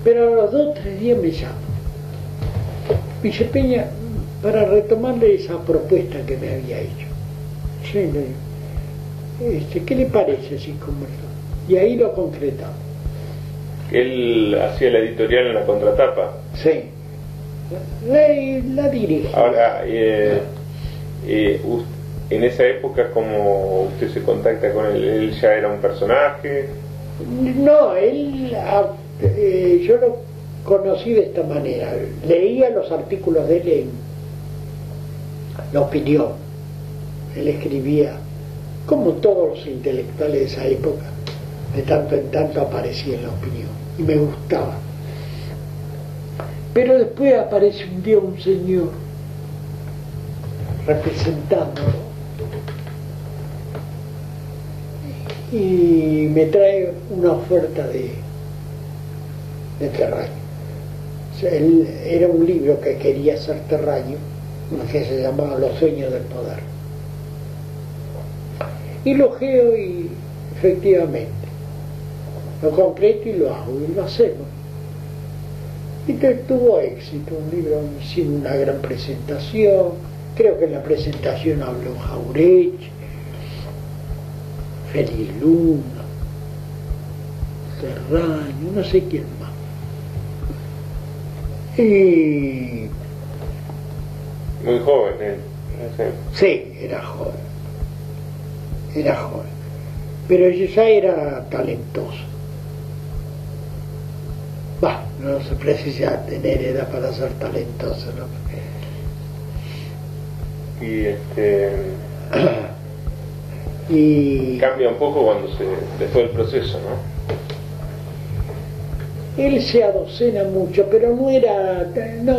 Pero a los 2 o 3 días me llama. Me dice, Peña, para retomarle esa propuesta que me había hecho. Sí, le digo, ¿qué le parece si conversamos? Y ahí lo concretamos. Él hacía la editorial en la contratapa. Sí. La dirige. Ahora, en esa época, ¿cómo usted se contacta con él? ¿Él ya era un personaje? No, yo lo conocí de esta manera. Leía los artículos de él en La Opinión. Él escribía, como todos los intelectuales de esa época, de tanto en tanto aparecía en La Opinión. Y me gustaba. Pero después aparece un día un señor representándolo y me trae una oferta de Terraño. O sea, era un libro que quería hacer Terraño, que se llamaba Los sueños del poder. Y lo geo y efectivamente lo concreto y lo hago y lo hacemos. Y tuvo éxito, un libro sin una gran presentación. Creo que en la presentación habló Jauretche, Félix Luna, Terraño, no sé quién más. Y... muy joven él. Sí, era joven. Pero yo ya era talentoso. Bah, no se precisa tener edad para ser talentoso, ¿no? Y cambia un poco cuando después del proceso, ¿no? Él se adocena mucho, pero no,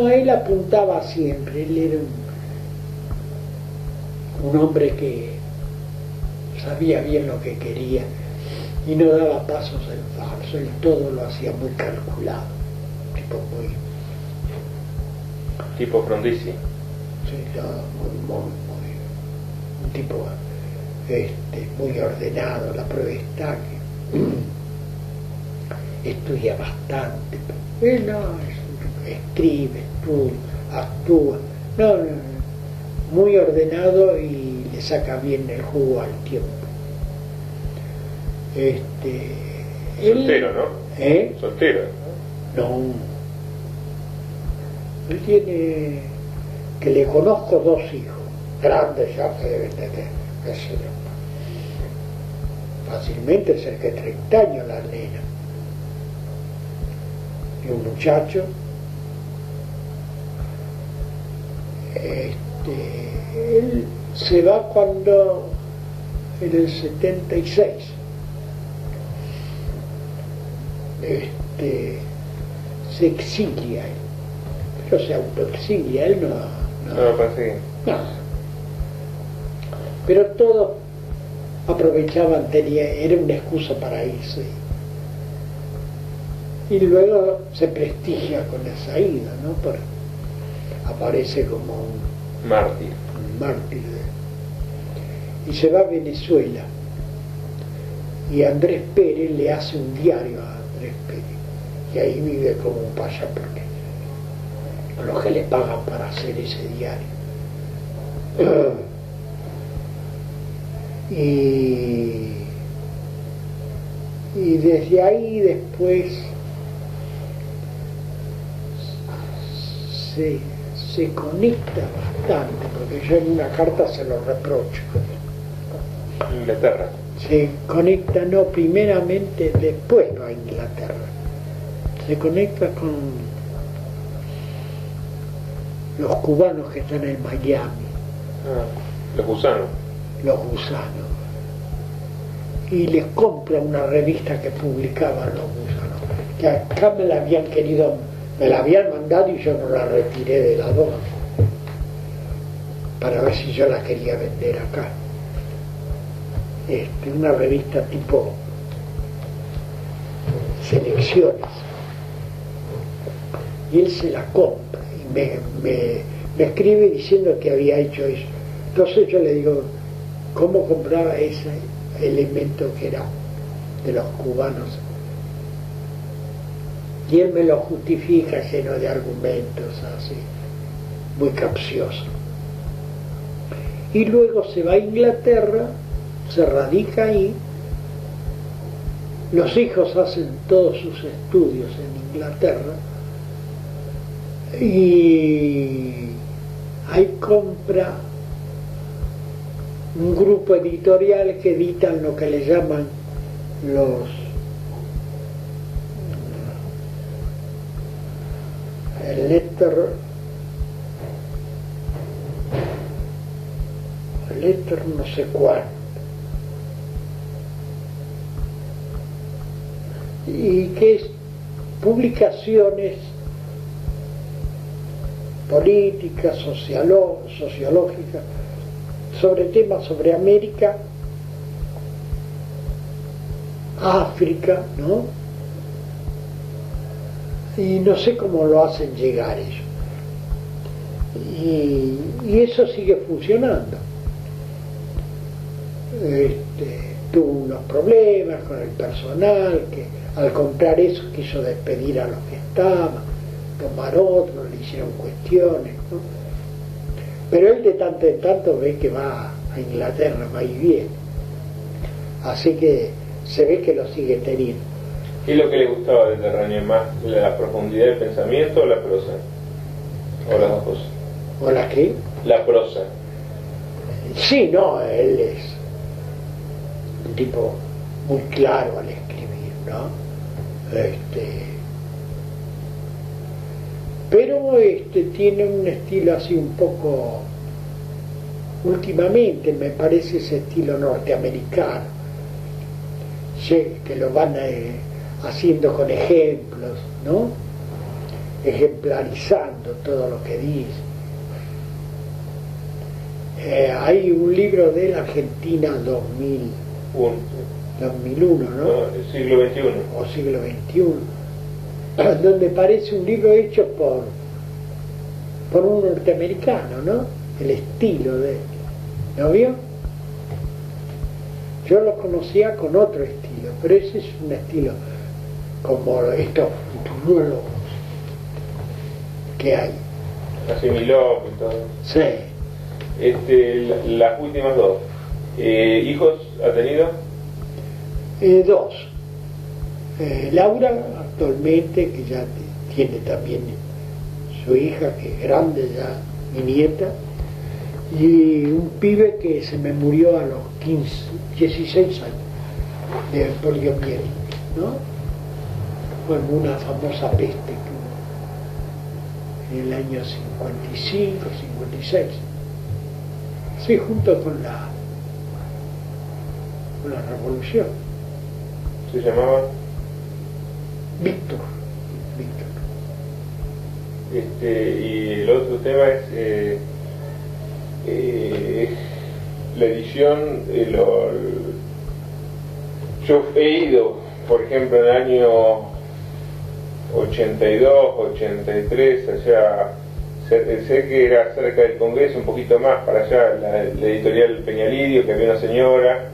él apuntaba siempre. Él era un hombre que sabía bien lo que quería y no daba pasos en falso. Él todo lo hacía muy calculado, tipo Frondizi. Sí, un tipo muy ordenado. La prueba está que estudia bastante. Él escribe, estudia, actúa. No, muy ordenado y le saca bien el jugo al tiempo. Soltero, ¿no? Soltero. No. Él tiene, que le conozco, 2 hijos, grandes ya que deben tener, qué sé yo. Fácilmente cerca de 30 años la nena. Y un muchacho, él se va cuando, en el 76, se exilia él, pero se autoexilia, él no, pero todos aprovechaban, era una excusa para irse, y luego se prestigia con esa ida, ¿no? Aparece como un mártir, y se va a Venezuela, y Andrés Pérez le hace un diario a Andrés Pérez, y ahí vive como un paya, porque los que le pagan para hacer ese diario. Y desde ahí después se conecta bastante, porque yo en una carta se lo reprocho. Inglaterra. Se conecta, no, primeramente, después va a Inglaterra. Se conecta con los cubanos que están en Miami. Los gusanos. Los gusanos. Y les compra una revista que publicaban los gusanos, que acá me la habían querido, me la habían mandado y yo no la retiré de la aduana para ver si yo la quería vender acá. Una revista tipo Selecciones, y él se la compra y me escribe diciendo que había hecho eso. Entonces yo le digo, ¿cómo compraba ese elemento que era de los cubanos? Y él me lo justifica lleno de argumentos así, muy capcioso. Y luego se va a Inglaterra, se radica ahí, los hijos hacen todos sus estudios en Inglaterra y ahí compra un grupo editorial que editan lo que le llaman los letter no sé cuál, y que es publicaciones políticas, sociológicas, sobre temas sobre América, África, ¿no? Y no sé cómo lo hacen llegar ellos. Y eso sigue funcionando. Tuvo unos problemas con el personal, que al comprar eso quiso despedir a los que estaban, tomar otros, le hicieron cuestiones, ¿no? Pero él de tanto en tanto ve que va a Inglaterra, va y viene. Así que se ve que lo sigue teniendo. ¿Qué es lo que le gustaba de Terráneo? ¿Más la profundidad del pensamiento o la prosa? ¿O las dos cosas? ¿O la qué? La prosa. Sí, no, él es un tipo muy claro al escribir, ¿no? Pero tiene un estilo así un poco, últimamente me parece ese estilo norteamericano, que lo van haciendo con ejemplos, ¿no? Ejemplarizando todo lo que dice. Hay un libro de la Argentina 2001, ¿no? El siglo XXI. O siglo XXI, donde parece un libro hecho por un norteamericano, ¿no? El estilo de él. ¿No vio? Yo lo conocía con otro estilo, pero ese es un estilo como estos futurólogos que hay. Asimiló y todo. Sí. Las últimas dos. ¿Hijos ha tenido? Dos. Laura actualmente, que ya tiene también su hija, que es grande ya, mi nieta, y un pibe que se me murió a los 16 años de poliomielitis, ¿no? Bueno, una famosa peste que hubo en el año 55, 56. Sí, junto con la revolución. ¿Se llamaba? Víctor. Y el otro tema es la edición. Yo he ido, por ejemplo, en el año 82, 83, allá, sé que era cerca del Congreso, un poquito más para allá, la editorial Peñalidio, que había una señora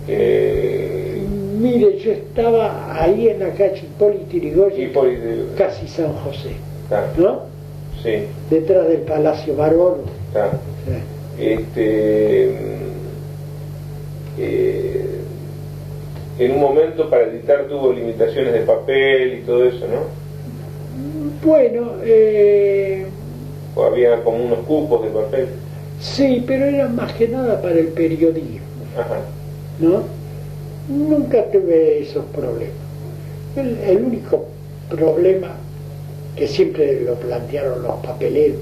que... Mire, yo estaba ahí en la calle Hipólito Yrigoyen, casi San José, ¿no? Sí. Detrás del Palacio Barón. Sí. En un momento para editar tuvo limitaciones de papel y todo eso, ¿no? Bueno, o había como unos cupos de papel. Sí, pero era más que nada para el periodismo. Ajá. ¿No? Nunca tuve esos problemas. El único problema que siempre lo plantearon los papeleros,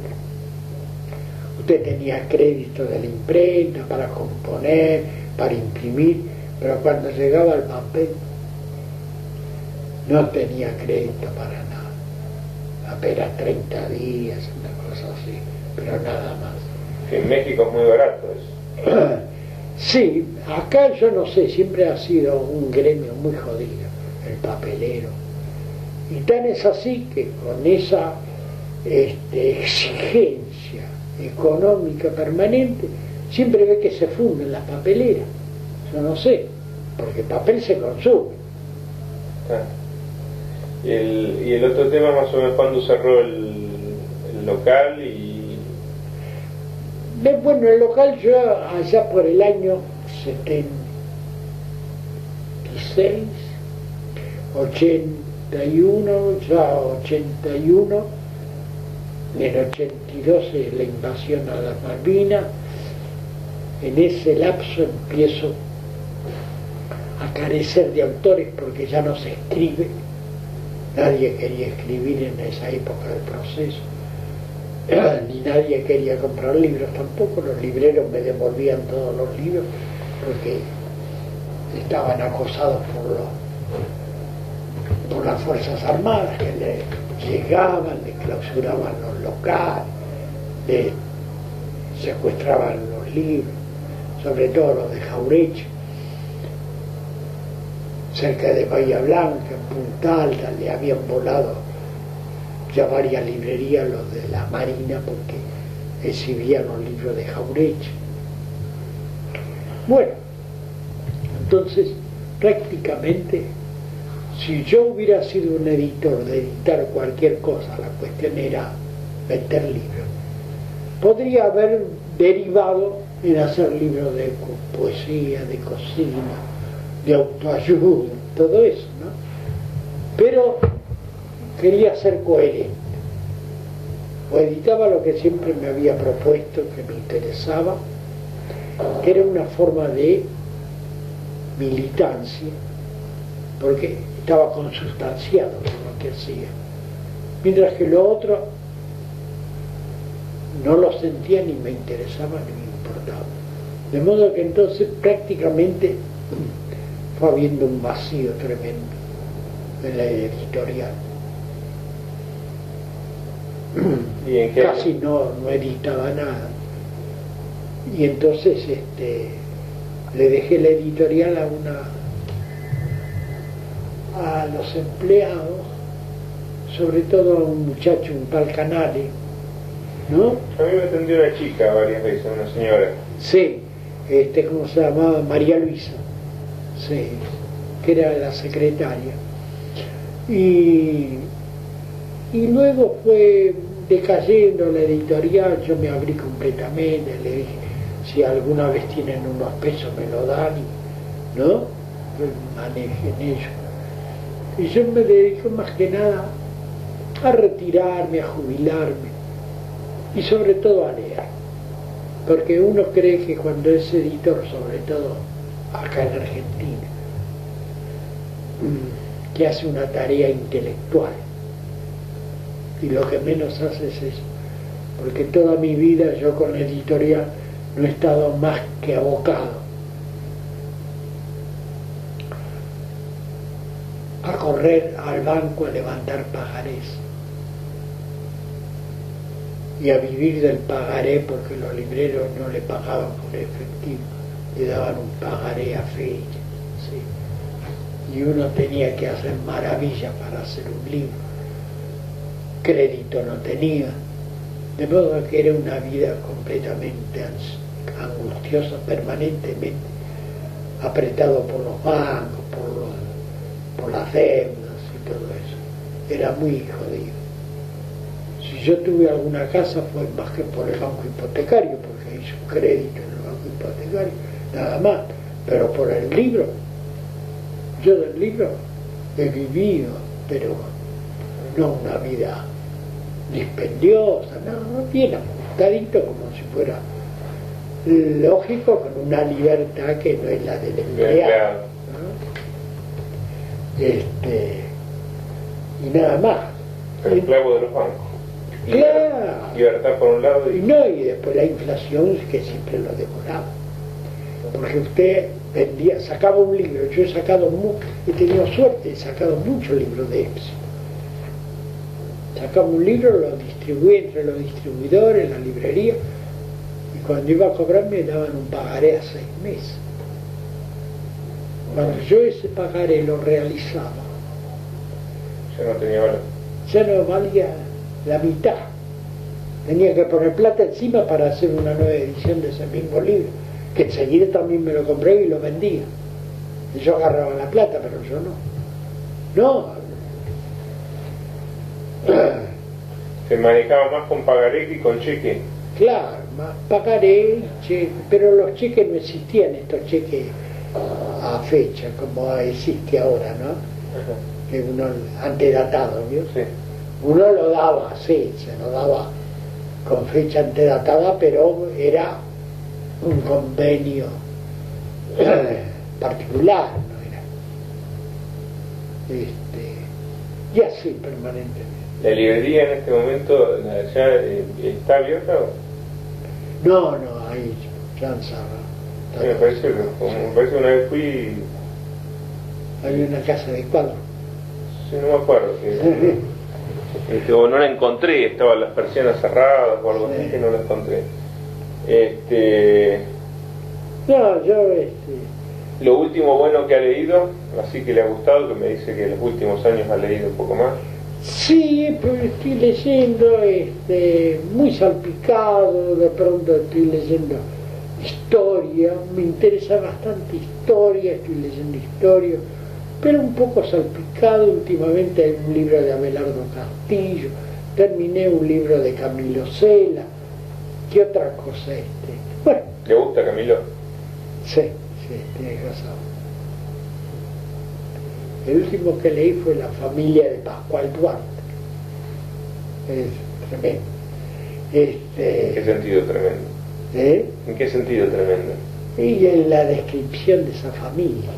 usted tenía crédito de la imprenta para componer, para imprimir, pero cuando llegaba el papel no tenía crédito para nada, apenas 30 días, una cosa así, pero nada más. En México es muy barato eso. Sí, acá yo no sé, siempre ha sido un gremio muy jodido, el papelero. Y tan es así que con esa exigencia económica permanente, siempre ve que se funden las papeleras. Yo no sé, porque el papel se consume. Ah. Y el otro tema, más o menos, cuando cerró el local y... Bueno, el local yo allá por el año 76, 81, ya 81, en 82 es la invasión a las Malvinas. En ese lapso empiezo a carecer de autores porque ya no se escribe, nadie quería escribir en esa época del proceso, ni nadie quería comprar libros tampoco. Los libreros me devolvían todos los libros porque estaban acosados por las Fuerzas Armadas, que le llegaban, le clausuraban los locales, le secuestraban los libros, sobre todo los de Jaureche, cerca de Bahía Blanca, en Punta Alta, le habían volado ya varias librerías los de la Marina porque exhibían los libros de Jaureche. Bueno, entonces prácticamente, si yo hubiera sido un editor de editar cualquier cosa, la cuestión era meter libros, podría haber derivado en hacer libros de poesía, de cocina, de autoayuda, todo eso, ¿no? Pero quería ser coherente, o editaba lo que siempre me había propuesto, que me interesaba, que era una forma de militancia, porque estaba consustanciado con lo que hacía, mientras que lo otro no lo sentía, ni me interesaba, ni me importaba. De modo que entonces prácticamente fue habiendo un vacío tremendo en la editorial. ¿Y en qué Casi no editaba nada. Y entonces le dejé la editorial a los empleados, sobre todo a un muchacho, un tal Canale, ¿no? A mí me atendió una chica varias veces, una señora. Sí, ¿cómo se llamaba? María Luisa, sí, que era la secretaria. Y luego fue decayendo la editorial, yo me abrí completamente, le dije, si alguna vez tienen unos pesos me lo dan, ¿no? Yo manejé en ello. Y yo me dedico más que nada a retirarme, a jubilarme y sobre todo a leer, porque uno cree que cuando es editor, sobre todo acá en Argentina, que hace una tarea intelectual, y lo que menos hace es eso, porque toda mi vida yo con la editorial no he estado más que abocado a correr al banco a levantar pagarés y a vivir del pagaré, porque los libreros no le pagaban por efectivo, le daban un pagaré a fecha, ¿sí? Y uno tenía que hacer maravillas para hacer un libro, crédito no tenía, de modo que era una vida completamente angustiosa, permanentemente apretado por los bancos, por las deudas y todo eso. Era muy jodido. Si yo tuve alguna casa fue más que por el banco hipotecario, porque hice un crédito en el banco hipotecario, nada más. Pero por el libro, yo del libro he vivido, pero no una vida dispendiosa, no, bien ajustadito, como si fuera lógico, con una libertad que no es la del empleado, ¿no? Y nada más. El esclavo de los bancos. Claro. Libertad por un lado y después la inflación que siempre lo devoraba. Porque usted sacaba un libro, yo he tenido suerte, he sacado muchos libros de éxito. Sacaba un libro, lo distribuía entre los distribuidores, en la librería, y cuando iba a cobrar me daban un pagaré a 6 meses. Cuando yo ese pagaré lo realizaba, ya no tenía valor. Ya no valía la mitad. Tenía que poner plata encima para hacer una nueva edición de ese mismo libro, que enseguida también me lo compré y lo vendía. Y yo agarraba la plata, pero yo no. Se manejaba más con pagaré que con cheque. Claro, más pagaré, cheque, pero los cheques no existían, estos cheques a fecha, como existe ahora, ¿no? Ajá. Que uno antedatado, ¿vio? Sí. Uno lo daba, sí, se lo daba con fecha antedatada, pero era un convenio particular, ¿no era? Y así permanentemente. ¿La librería en este momento ya está abierta o? No, ahí ya Me parece que una vez fui. Había una casa de cuadros. Sí, no me acuerdo. O no la encontré, estaban las persianas cerradas o algo así, que no la encontré. No, yo Lo último bueno que ha leído, así que le ha gustado, que me dice que en los últimos años ha leído un poco más. Sí, pero estoy leyendo muy salpicado, de pronto estoy leyendo historia, me interesa bastante historia, estoy leyendo historia, pero un poco salpicado. Últimamente hay un libro de Abelardo Castillo, terminé un libro de Camilo Cela. ¿Qué otra cosa Bueno. ¿Le gusta Camilo? Sí, tiene razón. El último que leí fue La familia de Pascual Duarte. Es tremendo. ¿En qué sentido tremendo? ¿En qué sentido tremendo? Y en la descripción de esa familia.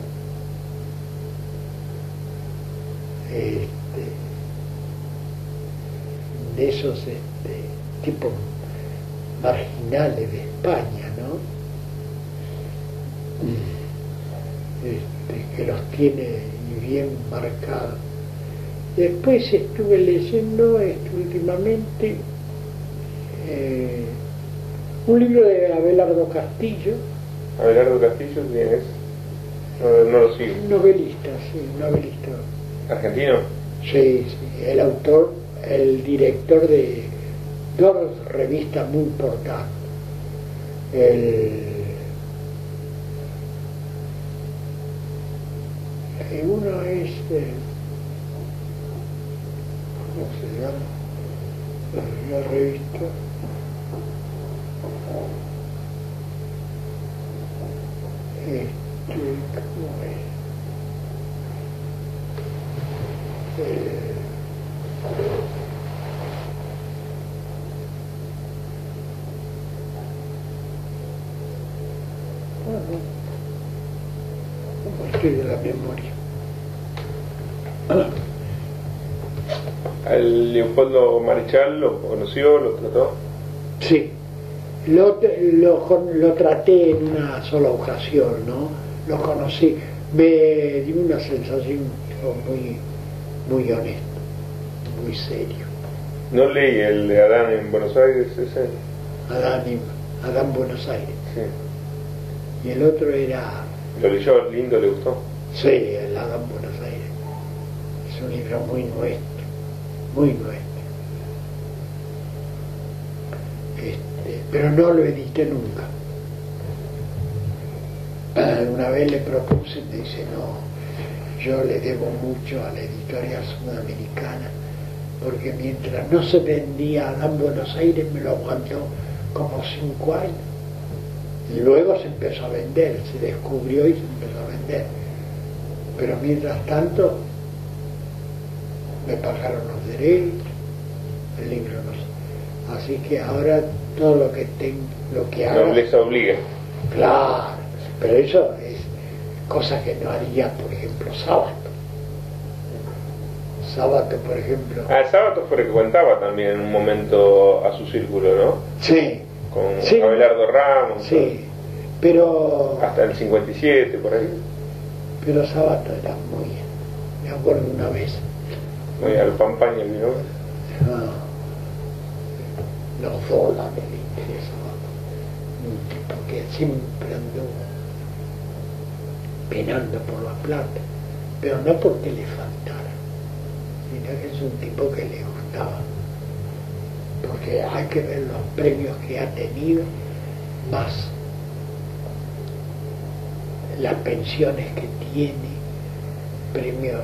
De esos tipos marginales de España, ¿no? Que los tiene bien marcados. Después estuve leyendo últimamente un libro de Abelardo Castillo. ¿Abelardo Castillo quién es? No lo sigo. Novelista, sí, novelista. ¿Argentino? Sí, el autor, el director de 2 revistas muy importantes. Uno es ¿cómo se llama? La revista ¿cómo es? ¿Cómo estoy de la memoria? ¿Al Leopoldo Marechal lo conoció, lo trató? Sí, lo traté en una sola ocasión, ¿no? Lo conocí, me dio una sensación muy honesto, muy serio. ¿No leí el de Adán en Buenos Aires ese? Adán Buenos Aires. Sí. Y el otro era... ¿Lo leyó lindo, le gustó? Sí, el Adán Buenos Aires. Es un libro muy nuestro, muy nuestro. Pero no lo edité nunca. Una vez le propuse, me dice, no, yo le debo mucho a la editorial sudamericana, porque mientras no se vendía Adán Buenos Aires me lo aguantó como 5 años. Y luego se empezó a vender, se descubrió y se empezó a vender. Pero mientras tanto me pagaron los derechos, el libro no sé. Así que ahora todo lo que haga... No les obliga. Claro, pero eso es cosa que no haría, por ejemplo, Sábato. Sábato, por ejemplo. Ah, el Sábato frecuentaba también en un momento a su círculo, ¿no? Sí. Con sí, Abelardo Ramos. Sí, pero... Hasta el 57, por ahí. Pero Sábato era muy... Me acuerdo una vez. Muy al pampaña, ¿no? Los dólares le interesaban. Un tipo que siempre anduvo penando por la plata, pero no porque le faltara, sino que es un tipo que le gustaba, porque hay que ver los premios que ha tenido, más las pensiones que tiene, premios,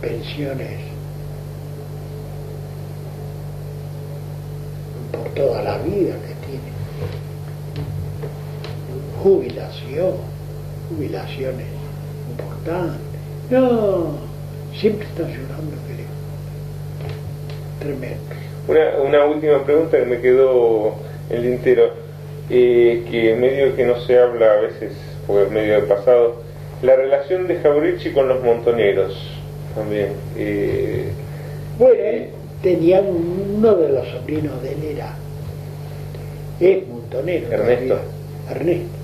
pensiones por toda la vida que tiene, jubilaciones importantes. No, siempre está llorando, creo. Tremendo. Una última pregunta que me quedó en el tintero, que medio que no se habla a veces, porque es medio de pasado, la relación de Jauregui con los montoneros también. Bueno, tenía uno de los sobrinos de él, es montonero. Ernesto. Ernesto.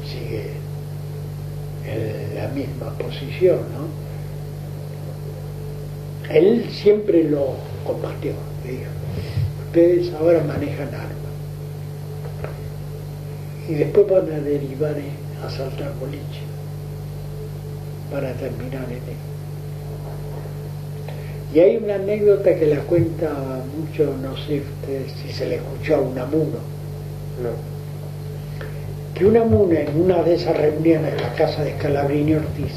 Sigue en la misma posición, ¿no? Él siempre lo combatió, dijo, ustedes ahora manejan armas y después van a derivar a asaltar boliche para terminar en él. Y hay una anécdota que la cuenta mucho, no sé si se le escuchó a Unamuno. No. Que Unamuno, en una de esas reuniones en la casa de Scalabrini Ortiz,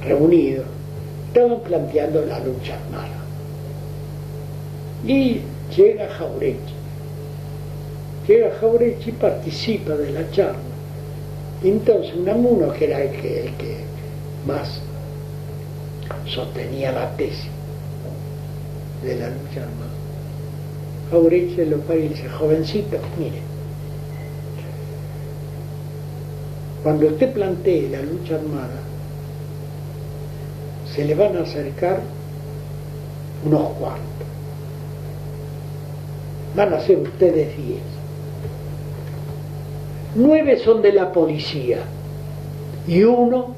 reunidos, estaban planteando la lucha armada. Y llega Jauregui. Y participa de la charla. Entonces Unamuno, que era el que más sostenía la tesis de la lucha armada, Jauregui se lo para y dice, jovencito, mire, cuando usted plantee la lucha armada, se le van a acercar unos cuantos. Van a ser ustedes 10. 9 son de la policía y 1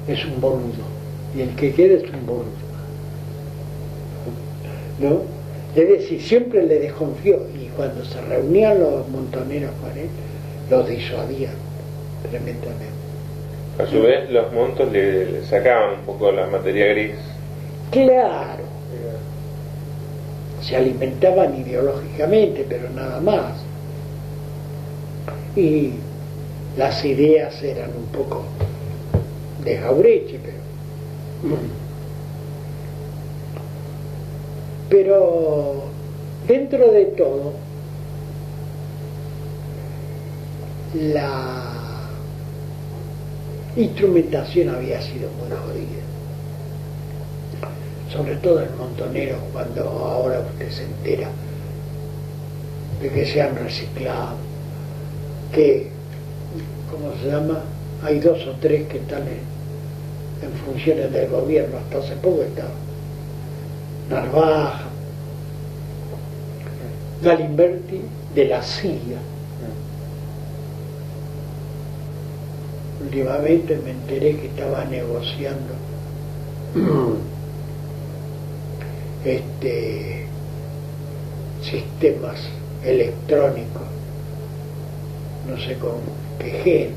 es un boludo. Y el que queda es un boludo. ¿No? Es decir, siempre le desconfió, y cuando se reunían los montoneros con él, los disuadían tremendamente. A su vez, los montos le sacaban un poco la materia gris. Claro, se alimentaban ideológicamente, pero nada más. Y las ideas eran un poco de Jauregui, pero dentro de todo, la instrumentación había sido muy jodida, sobre todo el montonero, cuando ahora usted se entera de que se han reciclado, que, ¿cómo se llama? Hay 2 o 3 que están en funciones del gobierno, hasta hace poco estaba Narvaja, Galimberti de la CIA. Últimamente me enteré que estaba negociando sistemas electrónicos, no sé con qué gente.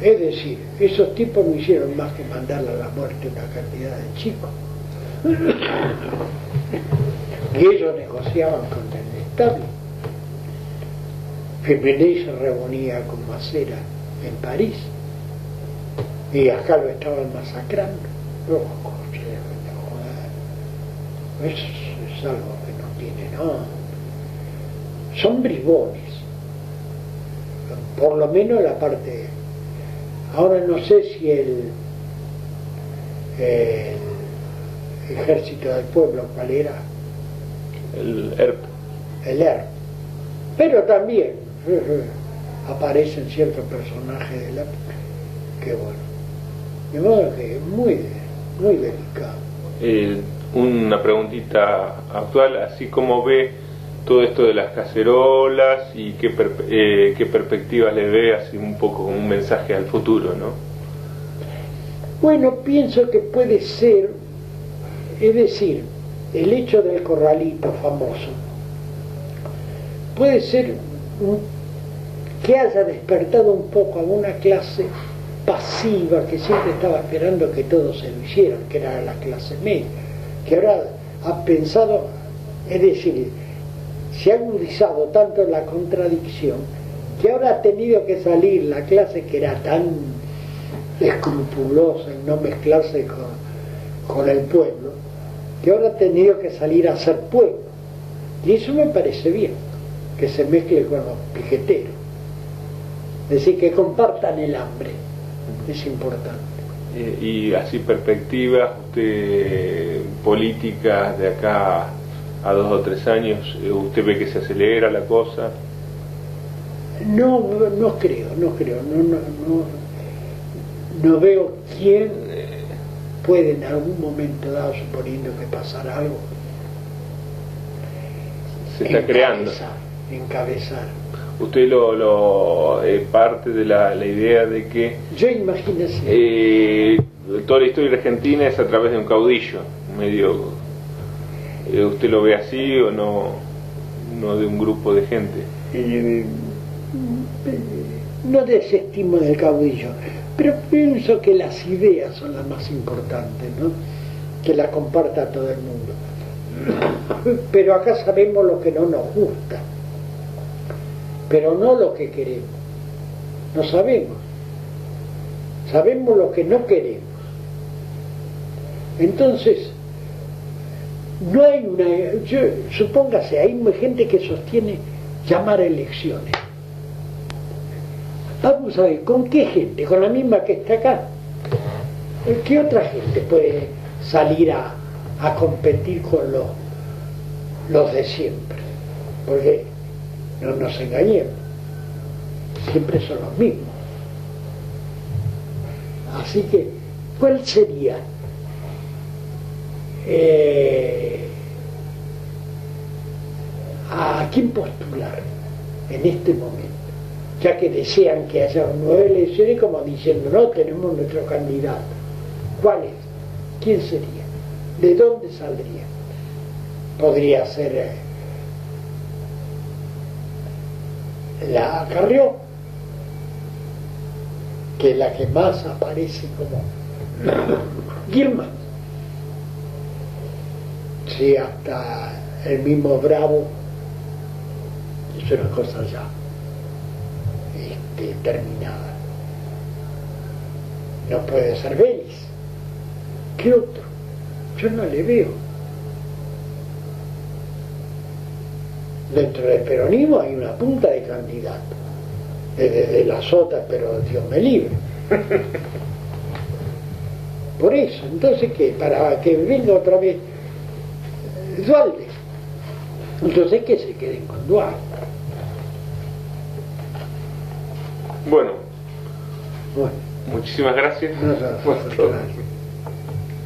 Es decir, esos tipos no hicieron más que mandarle a la muerte una cantidad de chicos. Y ellos negociaban con el Estado. Femené se reunía con Macera en París y acá lo estaban masacrando. Eso es algo que no tiene nombre. Son bribones, por lo menos la parte Ahora no sé si el Ejército del Pueblo, ¿cuál era? El ERP. El ERP. Pero también aparecen ciertos personajes de la época. Qué bueno. De modo que es muy, muy delicado. Una preguntita actual, así como ve todo esto de las cacerolas y qué perspectivas le ve, así un poco como un mensaje al futuro, ¿no? Bueno, pienso que puede ser, es decir, el hecho del corralito famoso, puede ser que haya despertado un poco a una clase pasiva que siempre estaba esperando que todos se lo hicieran, que era la clase media, que ahora ha pensado, es decir, se ha agudizado tanto la contradicción que ahora ha tenido que salir la clase que era tan escrupulosa en no mezclarse con el pueblo, que ahora ha tenido que salir a ser pueblo. Y eso me parece bien, que se mezcle con los piqueteros, es decir, que compartan el hambre, es importante. Y así perspectivas políticas de acá a 2 o 3 años, ¿usted ve que se acelera la cosa? No creo, no veo quién puede en algún momento dado, suponiendo que pasara algo, se está creando, encabezar. Usted parte de la idea de que yo imagínese toda la historia argentina es a través de un caudillo medio, ¿usted lo ve así o no de un grupo de gente? No desestimo del caudillo, pero pienso que las ideas son las más importantes, ¿no? Que las comparta todo el mundo. Pero acá sabemos lo que no nos gusta, pero no lo que queremos. No sabemos. Sabemos lo que no queremos. Entonces, no hay supóngase, hay gente que sostiene llamar a elecciones. Vamos a ver, ¿con qué gente? ¿Con la misma que está acá? ¿Qué otra gente puede salir a competir con los de siempre? Porque no nos engañemos, siempre son los mismos. Así que, ¿cuál sería a quién postular en este momento? Ya que desean que haya nuevas elecciones, como diciendo, no, tenemos nuestro candidato. ¿Cuál es? ¿Quién sería? ¿De dónde saldría? Podría ser la Carrió, que es la que más aparece como Gilman. Sí, hasta el mismo Bravo es una cosa ya terminada. No puede ser Vélez. ¿Qué otro? Yo no le veo. Dentro del peronismo hay una punta de candidatos, desde la Sota, pero Dios me libre. Por eso, entonces, ¿qué? Para que venga otra vez Duhalde. Entonces, que se queden con Duhalde. Bueno, muchísimas gracias. No,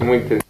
Muy interesante.